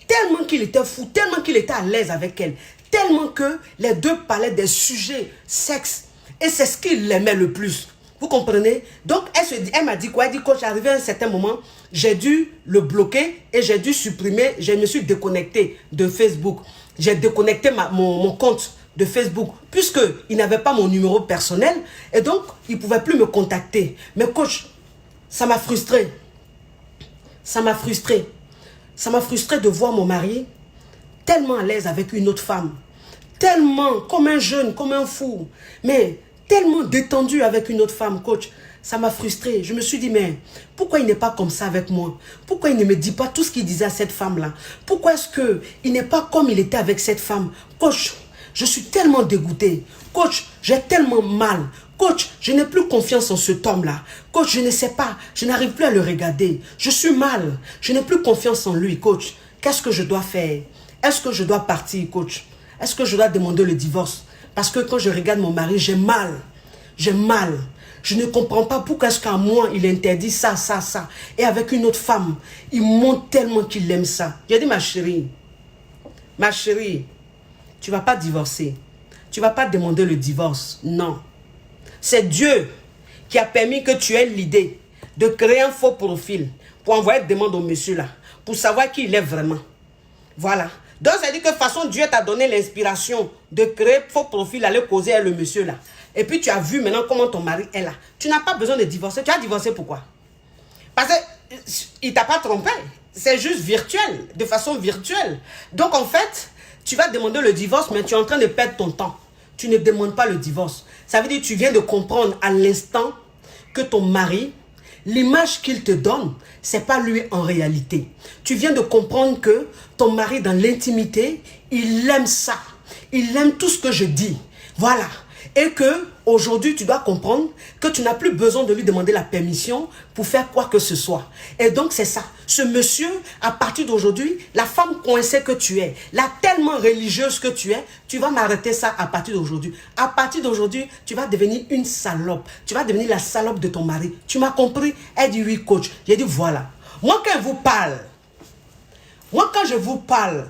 tellement qu'il était fou, tellement qu'il était à l'aise avec elle, tellement que les deux parlaient des sujets sexe. Et c'est ce qu'il aimait le plus. Vous comprenez? Donc, elle m'a dit quoi? Elle dit, quand j'arrivais à un certain moment, j'ai dû le bloquer et j'ai dû supprimer. Je me suis déconnecté de Facebook. J'ai déconnecté mon compte de Facebook, puisqu'il n'avait pas mon numéro personnel, et donc, il ne pouvait plus me contacter. Mais coach, ça m'a frustré. Ça m'a frustré de voir mon mari tellement à l'aise avec une autre femme. Tellement, comme un jeune, comme un fou. Mais tellement détendu avec une autre femme, coach. Ça m'a frustré. Je me suis dit, mais pourquoi il n'est pas comme ça avec moi? Pourquoi il ne me dit pas tout ce qu'il disait à cette femme-là? Pourquoi est-ce qu'il n'est pas comme il était avec cette femme? Coach, je suis tellement dégoûté. Coach, j'ai tellement mal. Coach, je n'ai plus confiance en cet homme-là. Coach, je ne sais pas. Je n'arrive plus à le regarder. Je suis mal. Je n'ai plus confiance en lui, coach. Qu'est-ce que je dois faire? Est-ce que je dois partir, coach? Est-ce que je dois demander le divorce? Parce que quand je regarde mon mari, j'ai mal. J'ai mal. Je ne comprends pas pourquoi est-ce qu'à moi, il interdit ça. Et avec une autre femme, il montre tellement qu'il aime ça. J'ai dit, ma chérie, tu ne vas pas divorcer. Tu ne vas pas demander le divorce. Non. c'est Dieu qui a permis que tu aies l'idée de créer un faux profil pour envoyer des demandes au monsieur là, pour savoir qui il est vraiment. Voilà. Donc, ça dit que de toute façon, Dieu t'a donné l'inspiration de créer un faux profil, aller causer avec le monsieur là. Et puis, tu as vu maintenant comment ton mari est là. Tu n'as pas besoin de divorcer. Tu as divorcé pourquoi? Parce qu'il ne t'a pas trompé. C'est juste virtuel, de façon virtuelle. Donc, en fait, tu vas demander le divorce, mais tu es en train de perdre ton temps. Tu ne demandes pas le divorce. Ça veut dire que tu viens de comprendre à l'instant que ton mari, l'image qu'il te donne, ce n'est pas lui en réalité. Tu viens de comprendre que ton mari, dans l'intimité, il aime ça. Il aime tout ce que je dis. Voilà. Et que aujourd'hui, tu dois comprendre que tu n'as plus besoin de lui demander la permission pour faire quoi que ce soit. Et donc, c'est ça. Ce monsieur, à partir d'aujourd'hui, la femme coincée que tu es, la tellement religieuse que tu es, tu vas m'arrêter ça à partir d'aujourd'hui. À partir d'aujourd'hui, tu vas devenir une salope. Tu vas devenir la salope de ton mari. Tu m'as compris? Elle dit oui, coach. J'ai dit voilà. Moi, quand je vous parle,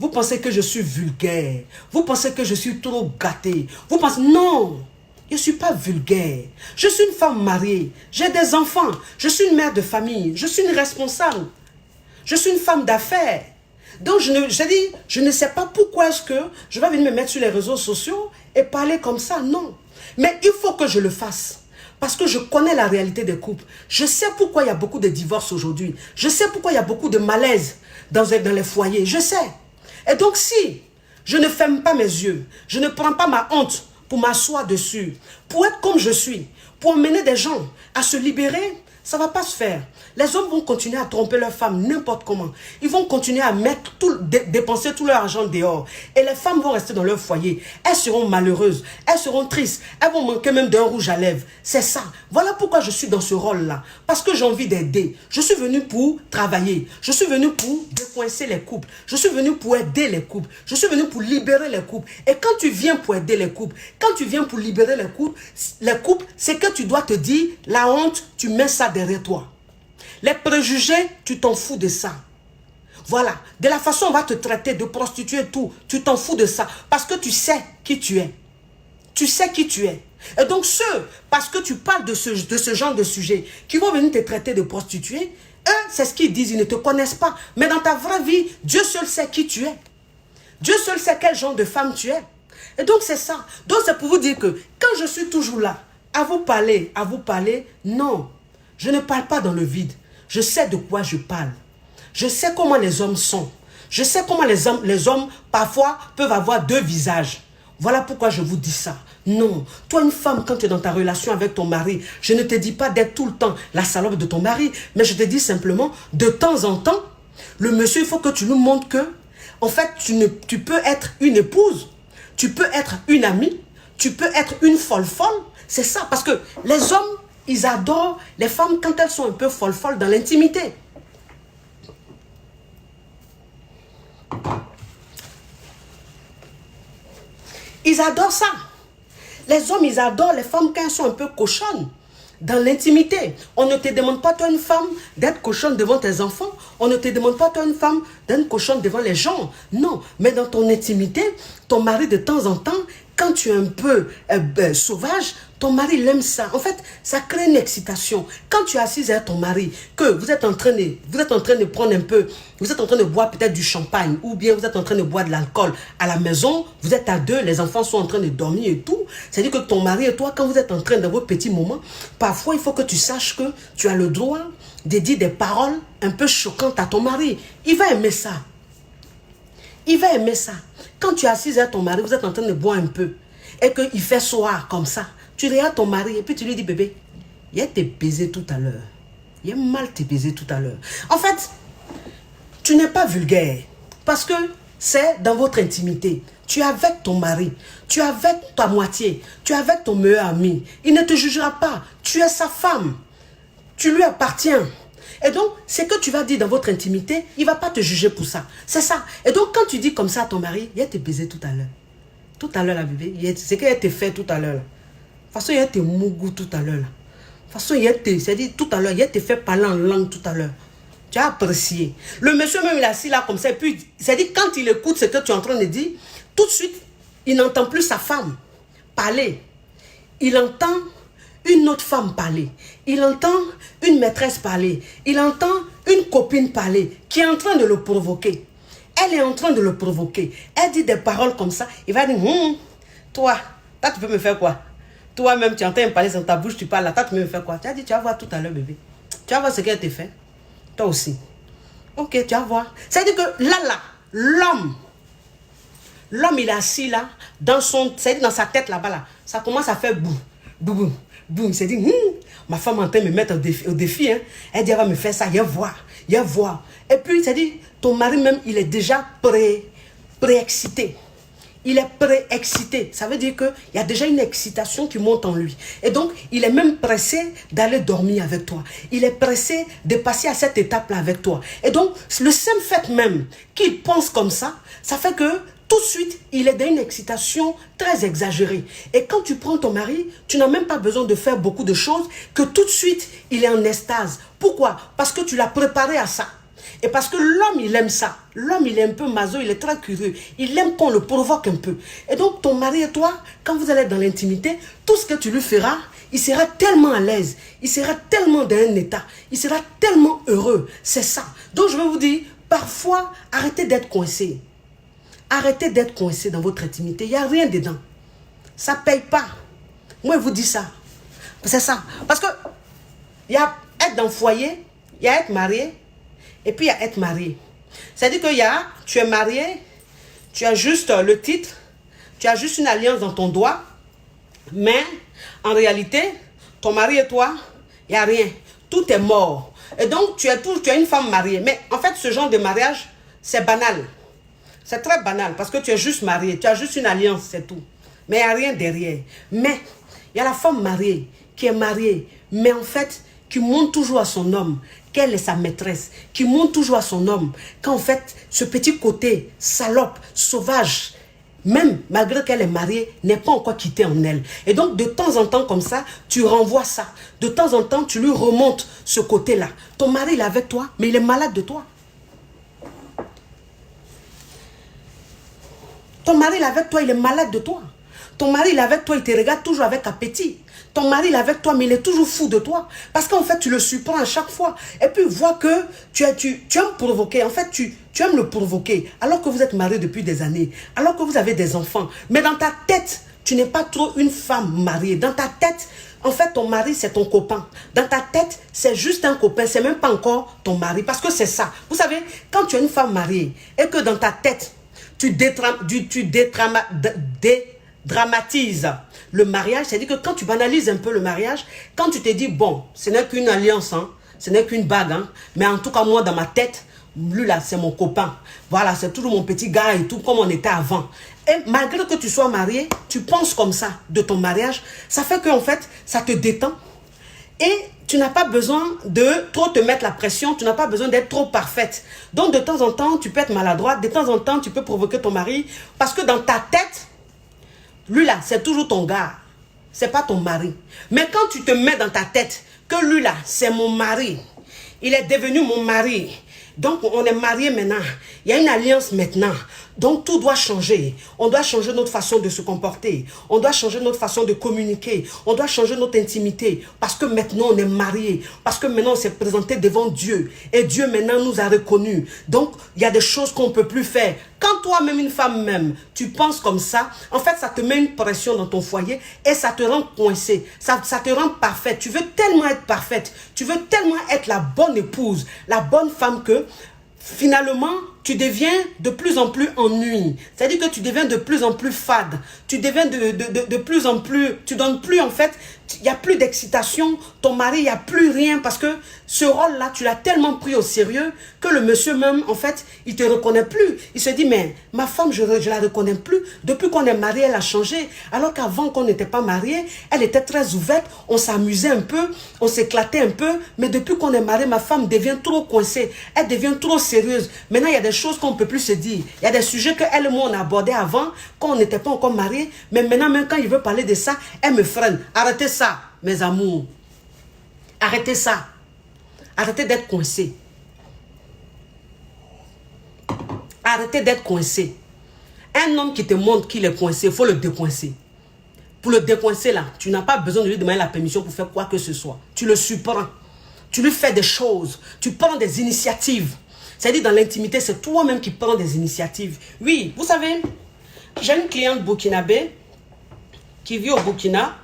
vous pensez que je suis vulgaire. Vous pensez que je suis trop gâtée. Vous pensez, non, je ne suis pas vulgaire. Je suis une femme mariée. J'ai des enfants. Je suis une mère de famille. Je suis une responsable. Je suis une femme d'affaires. Donc, je ne sais pas pourquoi est-ce que je vais venir me mettre sur les réseaux sociaux et parler comme ça. Non. Mais il faut que je le fasse. Parce que je connais la réalité des couples. Je sais pourquoi il y a beaucoup de divorces aujourd'hui. Je sais pourquoi il y a beaucoup de malaise dans les foyers. Je sais. Et donc, si je ne ferme pas mes yeux, je ne prends pas ma honte pour m'asseoir dessus, pour être comme je suis, pour emmener des gens à se libérer, ça ne va pas se faire. Les hommes vont continuer à tromper leurs femmes n'importe comment. Ils vont continuer à dépenser tout leur argent dehors. Et les femmes vont rester dans leur foyer. Elles seront malheureuses. Elles seront tristes. Elles vont manquer même d'un rouge à lèvres. C'est ça. Voilà pourquoi je suis dans ce rôle-là. Parce que j'ai envie d'aider. Je suis venu pour travailler. Je suis venu pour décoincer les couples. Je suis venu pour aider les couples. Je suis venu pour libérer les couples. Et quand tu viens pour aider les couples, quand tu viens pour libérer les couples, c'est que tu dois te dire, la honte, tu mets ça derrière toi. Les préjugés, tu t'en fous de ça. Voilà. De la façon on va te traiter de prostituée et tout, tu t'en fous de ça. Parce que tu sais qui tu es. Tu sais qui tu es. Et donc parce que tu parles de ce genre de sujet, qui vont venir te traiter de prostituée, eux, c'est ce qu'ils disent, ils ne te connaissent pas. Mais dans ta vraie vie, Dieu seul sait qui tu es. Dieu seul sait quel genre de femme tu es. Et donc c'est ça. Donc c'est pour vous dire que quand je suis toujours là, à vous parler, non. Je ne parle pas dans le vide. Je sais de quoi je parle. Je sais comment les hommes sont. Je sais comment les hommes parfois peuvent avoir deux visages. Voilà pourquoi je vous dis ça. Non, toi une femme, quand tu es dans ta relation avec ton mari, je ne te dis pas d'être tout le temps la salope de ton mari, mais je te dis simplement, de temps en temps, le monsieur, il faut que tu nous montres que, en fait, tu peux être une épouse, tu peux être une amie, tu peux être une folle. C'est ça, parce que les hommes, ils adorent les femmes quand elles sont un peu folles dans l'intimité. Ils adorent ça. Les hommes, ils adorent les femmes quand elles sont un peu cochonnes dans l'intimité. On ne te demande pas, toi, une femme, d'être cochonne devant tes enfants. On ne te demande pas, toi, une femme, d'être cochonne devant les gens. Non, mais dans ton intimité, ton mari, de temps en temps, quand tu es un peu sauvage, ton mari il aime ça. En fait, ça crée une excitation. Quand tu es assise avec ton mari, que vous êtes en train de prendre un peu, vous êtes en train de boire peut-être du champagne, ou bien vous êtes en train de boire de l'alcool à la maison, vous êtes à deux, les enfants sont en train de dormir et tout. C'est-à-dire que ton mari et toi, quand vous êtes en train de vos petits moments, parfois il faut que tu saches que tu as le droit de dire des paroles un peu choquantes à ton mari. Il va aimer ça. Il va aimer ça. Quand tu es assise avec ton mari, vous êtes en train de boire un peu, et qu'il fait soir comme ça, tu regardes ton mari et puis tu lui dis, bébé, il a été baisé tout à l'heure. Il a mal te baisé tout à l'heure. En fait, tu n'es pas vulgaire, parce que c'est dans votre intimité. Tu es avec ton mari, tu es avec ta moitié, tu es avec ton meilleur ami. Il ne te jugera pas. Tu es sa femme. Tu lui appartiens. Et donc, ce que tu vas dire dans votre intimité, il ne va pas te juger pour ça. C'est ça. Et donc, quand tu dis comme ça à ton mari, il a été baisé tout à l'heure. Tout à l'heure, la bébé, c'est qu'il a été fait tout à l'heure. De toute façon, il a été mougou tout à l'heure. De toute façon, c'est-à-dire tout à l'heure, il a été fait parler en langue tout à l'heure. Tu as apprécié. Le monsieur même, il est assis là comme ça. Et puis, c'est-à-dire quand il écoute ce que tu es en train de dire, tout de suite, il n'entend plus sa femme parler. il entend une autre femme parler, il entend une maîtresse parler, il entend une copine parler qui est en train de le provoquer. Elle est en train de le provoquer. Elle dit des paroles comme ça. Il va dire, toi, tu peux me faire quoi? Toi-même, tu entends parler dans ta bouche, tu parles là, toi, tu peux me faire quoi? Tu as dit, tu vas voir tout à l'heure, bébé. Tu vas voir ce qu'elle te fait. Toi aussi. Ok, tu vas voir. C'est-à-dire que là, l'homme, il est assis là, dans sa tête là-bas, là. Ça commence à faire boum, boum, boum. Il s'est dit, ma femme est en train de me mettre au défi. Hein. Elle dit, elle va me faire ça, il va voir. Et puis, c'est dit, ton mari même, il est déjà pré-excité. Il est pré-excité. Ça veut dire qu'il y a déjà une excitation qui monte en lui. Et donc, il est même pressé d'aller dormir avec toi. Il est pressé de passer à cette étape-là avec toi. Et donc, le simple fait même qu'il pense comme ça fait que tout de suite, il est dans une excitation très exagérée. Et quand tu prends ton mari, tu n'as même pas besoin de faire beaucoup de choses, que tout de suite, il est en extase. Pourquoi? Parce que tu l'as préparé à ça. Et parce que l'homme, il aime ça. L'homme, il est un peu maso, il est très curieux. Il aime qu'on le provoque un peu. Et donc, ton mari et toi, quand vous allez dans l'intimité, tout ce que tu lui feras, il sera tellement à l'aise. Il sera tellement dans un état. Il sera tellement heureux. C'est ça. Donc, je vais vous dire, parfois, arrêtez d'être coincé. Arrêtez d'être coincé dans votre intimité. Il n'y a rien dedans. Ça ne paye pas. Moi, je vous dis ça. C'est ça. Parce que, il y a être dans le foyer, il y a être marié, et puis il y a être marié. C'est-à-dire que tu es marié, tu as juste le titre, tu as juste une alliance dans ton doigt, mais en réalité, ton mari et toi, il n'y a rien. Tout est mort. Et donc, tu as une femme mariée. Mais en fait, ce genre de mariage, c'est banal. C'est très banal parce que tu es juste marié, tu as juste une alliance, c'est tout. Mais il n'y a rien derrière. Mais il y a la femme mariée qui est mariée, mais en fait, qui montre toujours à son homme qu'elle est sa maîtresse, qui montre toujours à son homme qu'en fait, ce petit côté salope, sauvage, même malgré qu'elle est mariée, n'est pas encore quitté en elle. Et donc, de temps en temps, comme ça, tu renvoies ça. De temps en temps, tu lui remontes ce côté-là. Ton mari, il est avec toi, mais il est malade de toi. Ton mari, il est avec toi, il est malade de toi. Ton mari, il est avec toi, il te regarde toujours avec appétit. Ton mari, il est avec toi, mais il est toujours fou de toi. Parce qu'en fait, tu le surprends à chaque fois. Et puis, il voit que tu aimes provoquer. En fait, tu aimes le provoquer. Alors que vous êtes mariés depuis des années. Alors que vous avez des enfants. Mais dans ta tête, tu n'es pas trop une femme mariée. Dans ta tête, en fait, ton mari, c'est ton copain. Dans ta tête, c'est juste un copain. C'est même pas encore ton mari. Parce que c'est ça. Vous savez, quand tu es une femme mariée et que dans ta tête, tu dramatises le mariage, c'est-à-dire que quand tu banalises un peu le mariage, quand tu te dis, bon, ce n'est qu'une alliance, hein, ce n'est qu'une bague, hein, mais en tout cas, moi, dans ma tête, lui là, c'est mon copain. Voilà, c'est toujours mon petit gars et tout, comme on était avant. Et malgré que tu sois marié, tu penses comme ça de ton mariage, ça fait qu'en fait, ça te détend. Et tu n'as pas besoin de trop te mettre la pression, tu n'as pas besoin d'être trop parfaite. Donc, de temps en temps, tu peux être maladroite, de temps en temps, tu peux provoquer ton mari, parce que dans ta tête, lui là, c'est toujours ton gars, c'est pas ton mari. Mais quand tu te mets dans ta tête que lui là, c'est mon mari, il est devenu mon mari, donc on est mariés maintenant, il y a une alliance maintenant. Donc tout doit changer. On doit changer notre façon de se comporter. On doit changer notre façon de communiquer. On doit changer notre intimité. Parce que maintenant on est mariés. Parce que maintenant on s'est présenté devant Dieu. Et Dieu maintenant nous a reconnus. Donc il y a des choses qu'on ne peut plus faire. Quand toi-même, une femme même, tu penses comme ça, en fait ça te met une pression dans ton foyer et ça te rend coincé. Ça te rend parfaite. Tu veux tellement être parfaite. Tu veux tellement être la bonne épouse, la bonne femme que finalement, tu deviens de plus en plus ennuyé. C'est-à-dire que tu deviens de plus en plus fade. Tu deviens de plus en plus... Tu donnes plus, en fait... Il n'y a plus d'excitation. Ton mari, il n'y a plus rien. Parce que ce rôle-là, tu l'as tellement pris au sérieux que le monsieur même, en fait, il ne te reconnaît plus. Il se dit, mais ma femme, je ne la reconnais plus. Depuis qu'on est mariés, elle a changé. Alors qu'avant qu'on n'était pas mariés, elle était très ouverte. On s'amusait un peu. On s'éclatait un peu. Mais depuis qu'on est mariés, ma femme devient trop coincée. Elle devient trop sérieuse. Maintenant, il y a des choses qu'on ne peut plus se dire. Il y a des sujets qu'elle et moi, on a abordés avant, quand on n'était pas encore mariés. Mais maintenant, même quand il veut parler de ça, elle me freine. Arrêtez ça, mes amours. Arrêtez ça. Arrêtez d'être coincés. Arrêtez d'être coincés. Un homme qui te montre qu'il est coincé, il faut le décoincer. pour le décoincer là, tu n'as pas besoin de lui demander la permission pour faire quoi que ce soit. Tu le surprends. Tu lui fais des choses. Tu prends des initiatives. C'est-à-dire dans l'intimité, c'est toi-même qui prends des initiatives. Oui, vous savez, j'ai une cliente burkinabé qui vit au Burkina,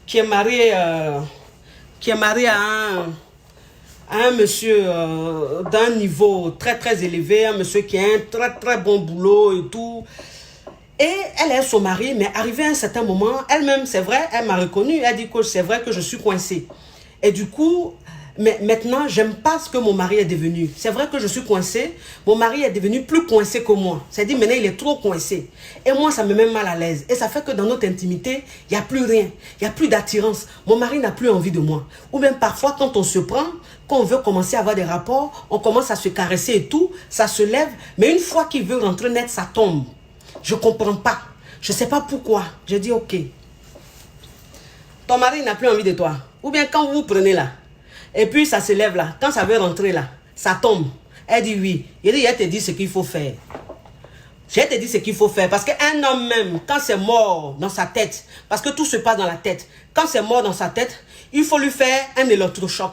qui est mariée à un monsieur d'un niveau très très élevé, un monsieur qui a un très très bon boulot et tout. Et elle est son mari, mais arrivé à un certain moment, elle-même, c'est vrai, elle m'a reconnu, elle dit que c'est vrai que je suis coincée. Et du coup, mais maintenant, j'aime pas ce que mon mari est devenu. C'est vrai que je suis coincée, mon mari est devenu plus coincé que moi. C'est-à-dire maintenant, il est trop coincé. Et moi, ça me met mal à l'aise. Et ça fait que dans notre intimité, il n'y a plus rien. Il n'y a plus d'attirance. Mon mari n'a plus envie de moi. Ou même parfois, quand on se prend, quand on veut commencer à avoir des rapports, on commence à se caresser et tout, ça se lève. Mais une fois qu'il veut rentrer net, ça tombe. Je ne comprends pas. Je ne sais pas pourquoi. Je dis, ok. Ton mari n'a plus envie de toi. Ou bien quand vous vous prenez là, et puis ça se lève là, quand ça veut rentrer là, ça tombe. Elle dit oui. Il dit, elle te dit ce qu'il faut faire. Je te dis ce qu'il faut faire. Parce qu'un homme même, quand c'est mort dans sa tête, parce que tout se passe dans la tête, quand c'est mort dans sa tête, il faut lui faire un électrochoc.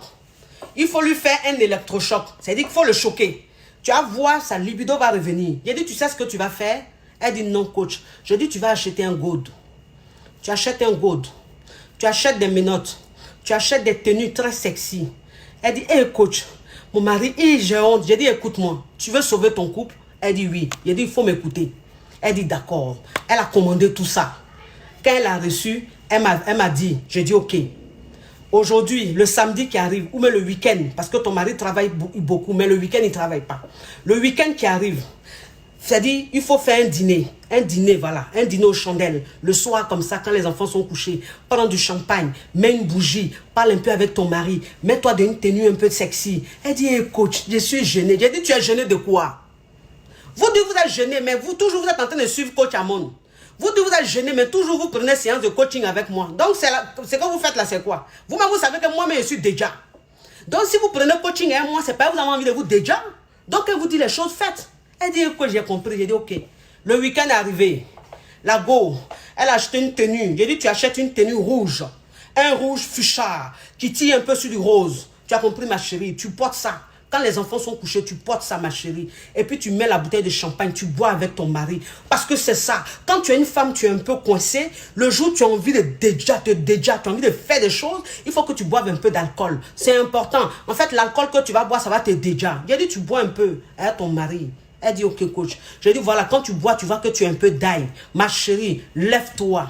Il faut lui faire un électrochoc. C'est-à-dire qu'il faut le choquer. Tu vas voir, sa libido va revenir. Il dit, tu sais ce que tu vas faire? Elle dit non, coach. Je dis, tu vas acheter un gold. Tu achètes un gold. Tu achètes des menottes. Tu achètes des tenues très sexy. Elle dit, hey coach, mon mari, j'ai honte. J'ai dit, écoute-moi, tu veux sauver ton couple? Elle dit oui. J'ai dit, il faut m'écouter. Elle dit, d'accord. Elle a commandé tout ça. Quand elle a reçu, elle m'a dit, j'ai dit, ok. Aujourd'hui, le samedi qui arrive, ou même le week-end, parce que ton mari travaille beaucoup, mais le week-end, il ne travaille pas. Le week-end qui arrive, c'est-à-dire, il faut faire un dîner, voilà, un dîner aux chandelles. Le soir, comme ça, quand les enfants sont couchés, prends du champagne, mets une bougie, parle un peu avec ton mari, mets-toi dans une tenue un peu sexy. Elle dit, hey, coach, je suis gênée. J'ai dit, tu es gêné de quoi? Vous dites, vous êtes gêné, mais vous, toujours, vous êtes en train de suivre coach Amon. Vous dites, vous êtes gêné, mais toujours, vous prenez séance de coaching avec moi. Donc, ce que vous faites là, c'est quoi? Vous-même, vous savez que moi-même, je suis déjà. Donc, si vous prenez coaching avec moi, c'est pas vous avez envie de vous déjà. Donc, elle vous dit les choses faites. Elle dit que j'ai compris. J'ai dit, ok. Le week-end est arrivé. La go, elle a acheté une tenue. J'ai dit, tu achètes une tenue rouge. Un rouge fuchsia qui tire un peu sur du rose. Tu as compris, ma chérie. Tu portes ça. Quand les enfants sont couchés, tu portes ça, ma chérie. Et puis, tu mets la bouteille de champagne. Tu bois avec ton mari. Parce que c'est ça. Quand tu es une femme, tu es un peu coincée. Le jour où tu as envie de tu as envie de faire des choses, il faut que tu boives un peu d'alcool. C'est important. En fait, l'alcool que tu vas boire, ça va te déjà. J'ai dit, tu bois un peu avec ton mari. Elle dit, ok, coach. Je dis, voilà, quand tu bois, tu vois que tu es un peu d'ail. Ma chérie, lève-toi.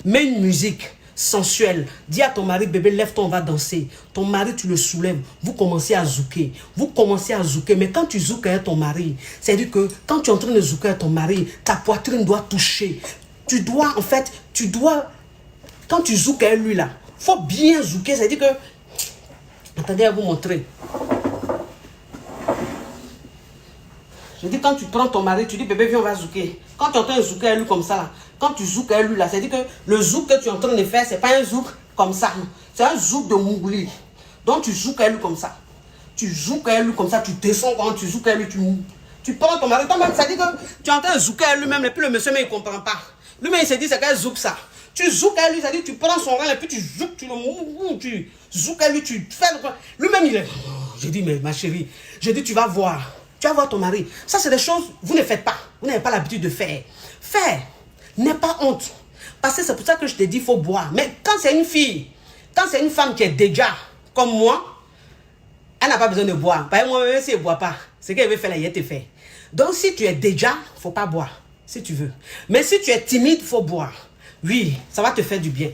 Mets une musique sensuelle. Dis à ton mari, bébé, lève-toi, on va danser. Ton mari, tu le soulèves. Vous commencez à zouker. Vous commencez à zouker. Mais quand tu zoukes avec ton mari, c'est-à-dire que quand tu es en train de zouker avec ton mari, ta poitrine doit toucher. Tu dois, en fait, quand tu zoukes avec lui, là, il faut bien zouker. C'est-à-dire que... Attendez, à vous montrer. Je dis, quand tu prends ton mari, tu dis, bébé, viens, on va zouker. Quand tu es en train de zouker à lui comme ça, là, quand tu zoukes à lui, là, c'est-à-dire que le zouk que tu es en train de faire, c'est pas un zouk comme ça. C'est un zouk de mougli. Donc, tu zoukes à lui comme ça. Tu zoukes à lui comme ça, tu descends quand tu zoukes à lui, tu prends ton mari. Toi-même, ça dit que tu es en train de zouker à lui-même, et puis le monsieur, mais il ne comprend pas. Lui-même, il se dit, c'est qu'un zouk ça. Tu zoukes à lui, ça dit, tu prends son rein, et puis tu zoukes, tu zoukes à lui, tu fais le... Lui-même, il est... J'ai dit, mais ma chérie, j'ai dit, tu vas voir. Tu vas voir ton mari. Ça, c'est des choses que vous ne faites pas. Vous n'avez pas l'habitude de faire. Faire. N'aie pas honte. Parce que c'est pour ça que je te dis, il faut boire. Mais quand c'est une fille, quand c'est une femme qui est déjà comme moi, elle n'a pas besoin de boire. Par exemple, moi-même, si elle ne boit pas, ce qu'elle veut faire, elle te fait. Donc, si tu es déjà, il ne faut pas boire. Si tu veux. Mais si tu es timide, il faut boire. Oui, ça va te faire du bien.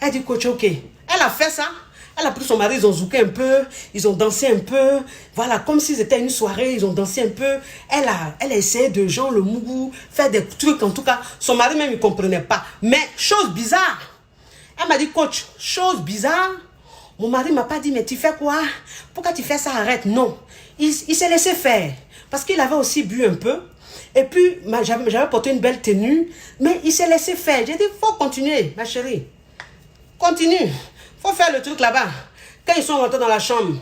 Elle dit, coach, ok. Elle a fait ça. Elle a pris son mari, ils ont zouké un peu, ils ont dansé un peu, voilà, comme si c'était une soirée, ils ont dansé un peu. Elle a essayé de genre le mougou, faire des trucs, en tout cas, son mari même, il ne comprenait pas. Mais, chose bizarre, elle m'a dit, coach, chose bizarre, mon mari ne m'a pas dit, mais tu fais quoi? Pourquoi tu fais ça? Arrête. Non, il s'est laissé faire, parce qu'il avait aussi bu un peu, et puis, j'avais porté une belle tenue, mais il s'est laissé faire. J'ai dit, il faut continuer, ma chérie, continue. Il faut faire le truc là-bas. Quand ils sont rentrés dans la chambre,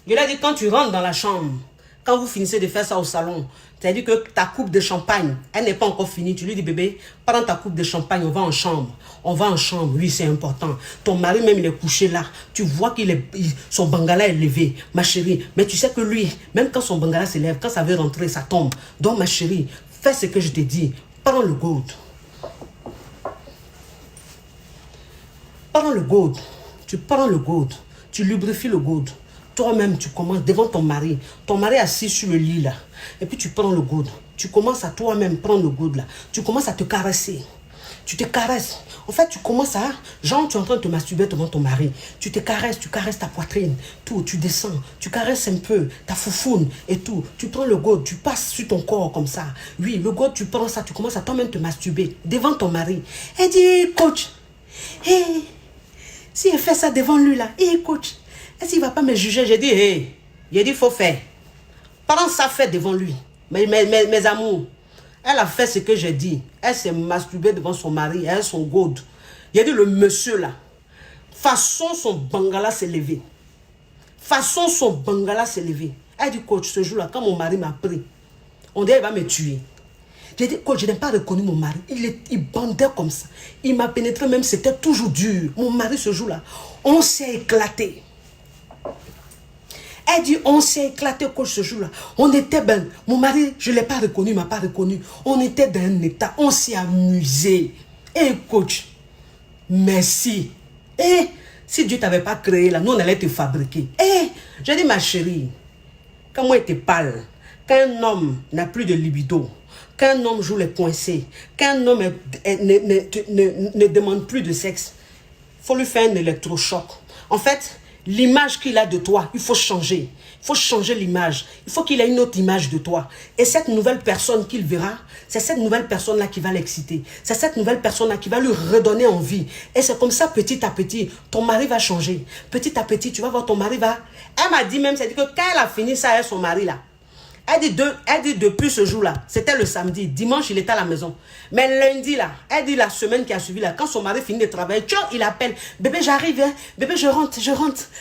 je leur ai dit, quand tu rentres dans la chambre, quand vous finissez de faire ça au salon, C'est-à-dire que ta coupe de champagne, elle n'est pas encore finie. Tu lui dis, bébé, prends ta coupe de champagne, on va en chambre. On va en chambre, oui, c'est important. Ton mari même, il est couché là. Tu vois son bangala est levé, ma chérie. Mais tu sais que lui, même quand son bangala se lève, quand ça veut rentrer, ça tombe. Donc, ma chérie, fais ce que je te dis. Prends le gold. Prends le gold. Tu prends le gold. Tu lubrifies le gold. Toi-même, tu commences devant ton mari. Ton mari assis sur le lit là. Et puis tu prends le goud. Tu commences à toi-même prendre le goud là. Tu commences à te caresser. Tu te caresses. En fait, tu commences à... Genre, tu es en train de te masturber devant ton mari. Tu te caresses, tu caresses ta poitrine. Tout, tu descends. Tu caresses un peu ta foufoune et tout. Tu prends le goud, tu passes sur ton corps comme ça. Oui, le goud, tu prends ça. Tu commences à toi-même te masturber devant ton mari. Elle dit, coach, hey, si elle fait ça devant lui là, hey, coach, est-ce qu'il ne va pas me juger? J'ai dit, hey, il faut faire. Prends ça, fait devant lui. Mes amours, elle a fait ce que j'ai dit. Elle s'est masturbée devant son mari, elle, son gold. Il a dit, le monsieur là, façon son bangala s'est levé. Façon son bangala s'est levé. Elle dit, coach, ce jour-là, quand mon mari m'a pris, on dit, il va me tuer. J'ai dit, coach, je n'ai pas reconnu mon mari. Il bandait comme ça. Il m'a pénétré même, c'était toujours dur. Mon mari, ce jour-là, on s'est éclaté. Elle dit, on s'est éclaté, coach, ce jour-là. On était ben, mon mari, je ne l'ai pas reconnu, il ne m'a pas reconnu. On était dans un état, on s'est amusé. Et coach, merci. Et si Dieu ne t'avait pas créé là, nous on allait te fabriquer. Et j'ai dit, ma chérie, quand moi j'étais pâle, quand un homme n'a plus de libido, quand un homme joue les coincés, quand un homme ne demande plus de sexe, il faut lui faire un électrochoc. En fait, l'image qu'il a de toi, il faut changer. Il faut changer l'image. Il faut qu'il ait une autre image de toi. Et cette nouvelle personne qu'il verra, c'est cette nouvelle personne-là qui va l'exciter. C'est cette nouvelle personne-là qui va lui redonner envie. Et c'est comme ça, petit à petit, ton mari va changer. Petit à petit, tu vas voir, ton mari va... Elle m'a dit même, c'est que quand elle a fini ça avec son mari là, elle dit depuis ce jour-là, c'était le samedi, dimanche il était à la maison. Mais lundi là, elle dit la semaine qui a suivi là, quand son mari finit de travailler, il appelle, bébé j'arrive, hein? Bébé je rentre,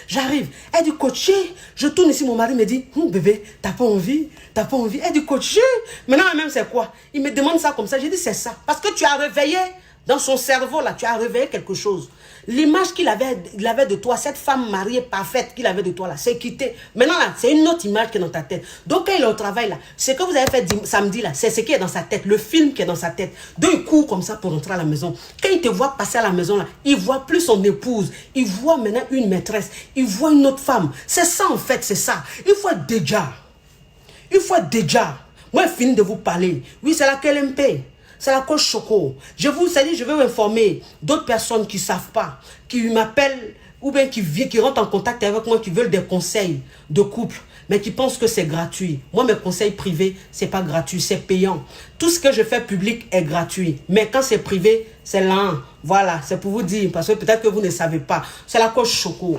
j'arrive. Elle dit coaché, je tourne ici, mon mari me dit, bébé, t'as pas envie? Elle dit coaché, maintenant même c'est quoi? Il me demande ça comme ça, j'ai dit c'est ça, parce que tu as réveillé dans son cerveau là, tu as réveillé quelque chose. L'image qu'il avait de toi, cette femme mariée parfaite qu'il avait de toi là, c'est quitté. Maintenant là, c'est une autre image qui est dans ta tête. Donc quand il est au travail là, ce que vous avez fait samedi là, c'est ce qui est dans sa tête, le film qui est dans sa tête. Donc il court comme ça pour rentrer à la maison. Quand il te voit passer à la maison là, il voit plus son épouse, il voit maintenant une maîtresse, il voit une autre femme. C'est ça en fait, c'est ça. Il faut être déjà. Moi, je finis de vous parler. Oui, c'est la KLMP. C'est la coach Choco. Je vais vous informer d'autres personnes qui ne savent pas, qui m'appellent ou bien qui rentrent en contact avec moi, qui veulent des conseils de couple, mais qui pensent que c'est gratuit. Moi, mes conseils privés, ce n'est pas gratuit, c'est payant. Tout ce que je fais public est gratuit. Mais quand c'est privé, c'est lent. Voilà, c'est pour vous dire, parce que peut-être que vous ne savez pas. C'est la coach Choco.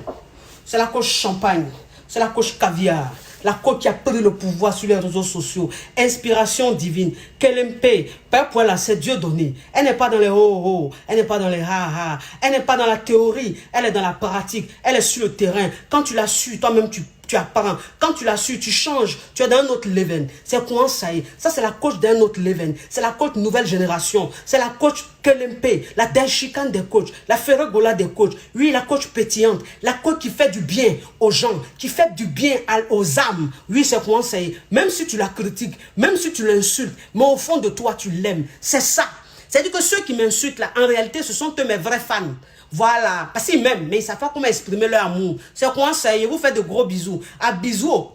C'est la coach Champagne. C'est la coach Caviar. La coach qui a pris le pouvoir sur les réseaux sociaux. Inspiration divine. KLMP. Père pour elle, c'est Dieu donné. Elle n'est pas dans les ho-ho. Elle n'est pas dans les ha-ha. Elle n'est pas dans la théorie. Elle est dans la pratique. Elle est sur le terrain. Quand tu l'as su, toi-même, tu apprends. Quand tu l'as su, tu changes. Tu es dans un autre level. C'est quoi ça y est? Ça, c'est la coach d'un autre level. C'est la coach nouvelle génération. C'est la coach KLMP. La Denchikan des coachs. La Ferregola des coachs. Oui, la coach pétillante. La coach qui fait du bien aux gens. Qui fait du bien aux âmes. Oui, c'est quoi ça y est? Même si tu la critiques, même si tu l'insultes, mais au fond de toi, tu l'aimes. C'est ça. C'est-à-dire que ceux qui m'insultent là, en réalité, ce sont eux mes vrais fans. Voilà. Parce qu'ils m'aiment, mais ils ne savent pas comment exprimer leur amour. C'est quoi ça? Je vous fais de gros bisous. À bisous.